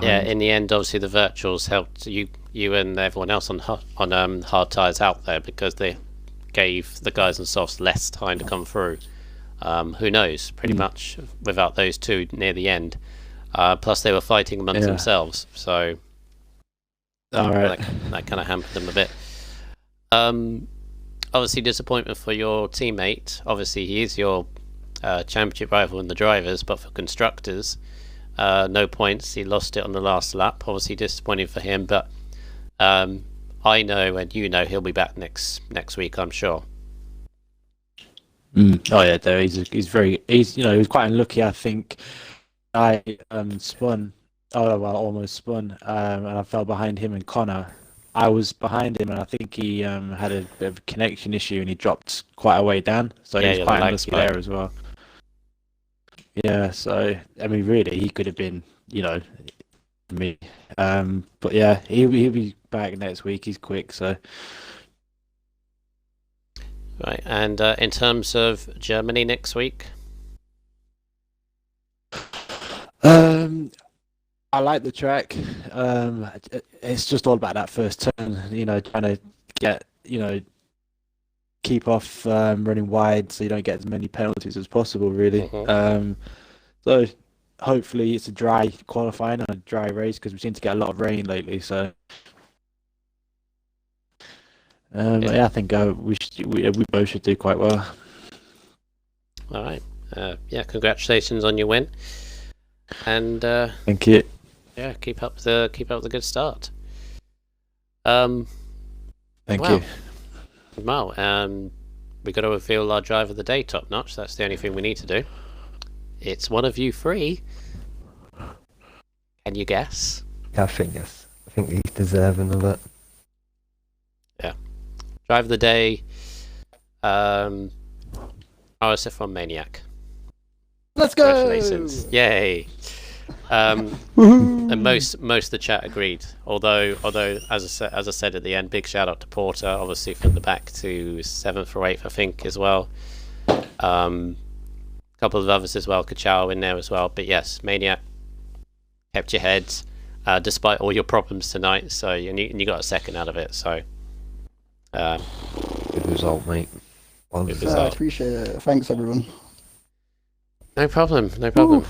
yeah, in the end, obviously the virtuals helped you and everyone else on hard tyres out there, because they gave the guys on softs less time to come through. Who knows? Pretty much without those two near the end. Plus, they were fighting amongst themselves, so All right. that kind of hampered them a bit. Obviously, disappointment for your teammate. Obviously, he is your championship rival in the drivers, but for constructors, no points. He lost it on the last lap. Obviously, disappointing for him, but I know and you know he'll be back next week, I'm sure. Oh yeah, though he's he was quite unlucky. I think I spun. Oh well, almost spun, and I fell behind him and Connor. I was behind him, and I think he had a bit of a connection issue, and he dropped quite a way down. So Yeah, he yeah, was the quite lag unlucky spike. there as well. Yeah, so I mean, really, he could have been, me. But yeah, he'll be back next week. He's quick, so. Right, and in terms of Germany next week, I like the track. It's just all about that first turn, trying to get, keep off running wide so you don't get as many penalties as possible, really. So hopefully it's a dry qualifying and a dry race, because we seem to get a lot of rain lately. So Yeah, I think we both should do quite well. All right. Yeah, congratulations on your win, and Thank you. yeah, keep up the good start. Thank Wow. you. Well, we got to reveal our driver of the day, Top Notch. That's the only thing we need to do. It's one of you three. Can you guess? Yeah, I think yes. I think he's deserving of it. Driver of the day, RSF1 Maniac. Let's go! Congratulations! Yay! And most of the chat agreed. Although as I said at the end, big shout out to Porter, obviously from the back to 7th or 8th, I think, as well. A couple of others as well, Kachow in there as well. But yes, Maniac kept your heads despite all your problems tonight. So and you got a second out of it. So Good result, mate. Well Good deserved. I appreciate it. Thanks, everyone. no problem. Ooh.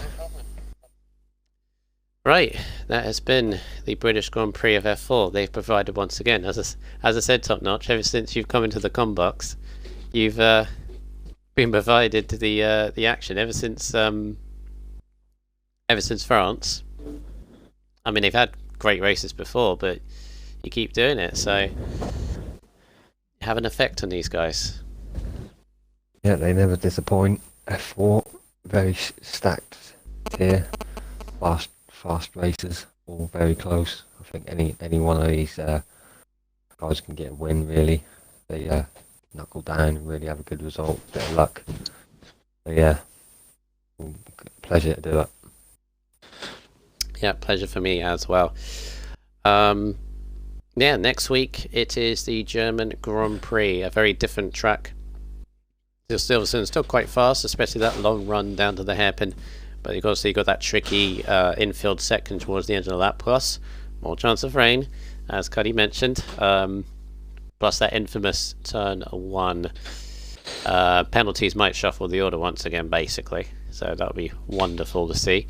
Right, that has been the British Grand Prix of F4. They've provided once again, as I said, Top Notch. Ever since you've come into the com box, you've been provided the action. Ever since France. I mean, they've had great races before, but you keep doing it, so you have an effect on these guys. Yeah, they never disappoint. F4, very stacked tier. Fast races, all very close. I think any one of these guys can get a win, really. They knuckle down and really have a good result, bit of luck. So yeah, pleasure to do it. Yeah, pleasure for me as well. Yeah, next week it is the German Grand Prix, a very different track. Silverstone still quite fast, especially that long run down to the hairpin. But you've got that tricky infield second towards the end of the lap, plus more chance of rain, as Cuddy mentioned. Plus that infamous turn 1. Penalties might shuffle the order once again, basically. So that would be wonderful to see.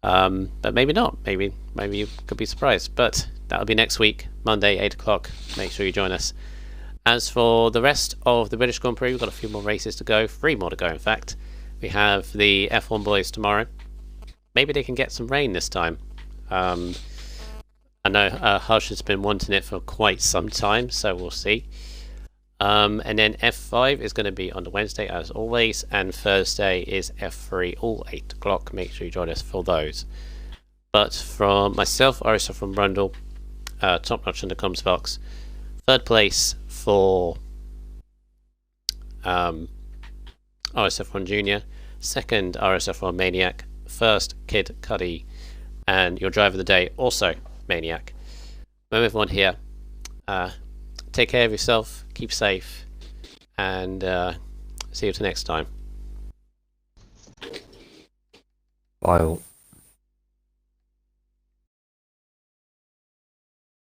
But maybe not. Maybe you could be surprised. But that'll be next week, Monday, 8 o'clock. Make sure you join us. As for the rest of the British Grand Prix, we've got a few more races to go. 3 more to go, in fact. We have the F1 boys tomorrow. Maybe they can get some rain this time. I know Hush has been wanting it for quite some time, so we'll see. And then F5 is going to be on the Wednesday as always, and Thursday is F3, all 8 o'clock. Make sure you join us for those. But from myself, RSF from Brundle, Top Notch in the comms box, 3rd place for RSF1 Junior, 2nd RSF1 Maniac, 1st Kid Cuddy, and your driver of the day also Maniac. Remember everyone here, take care of yourself, keep safe, and see you till next time. Bye all.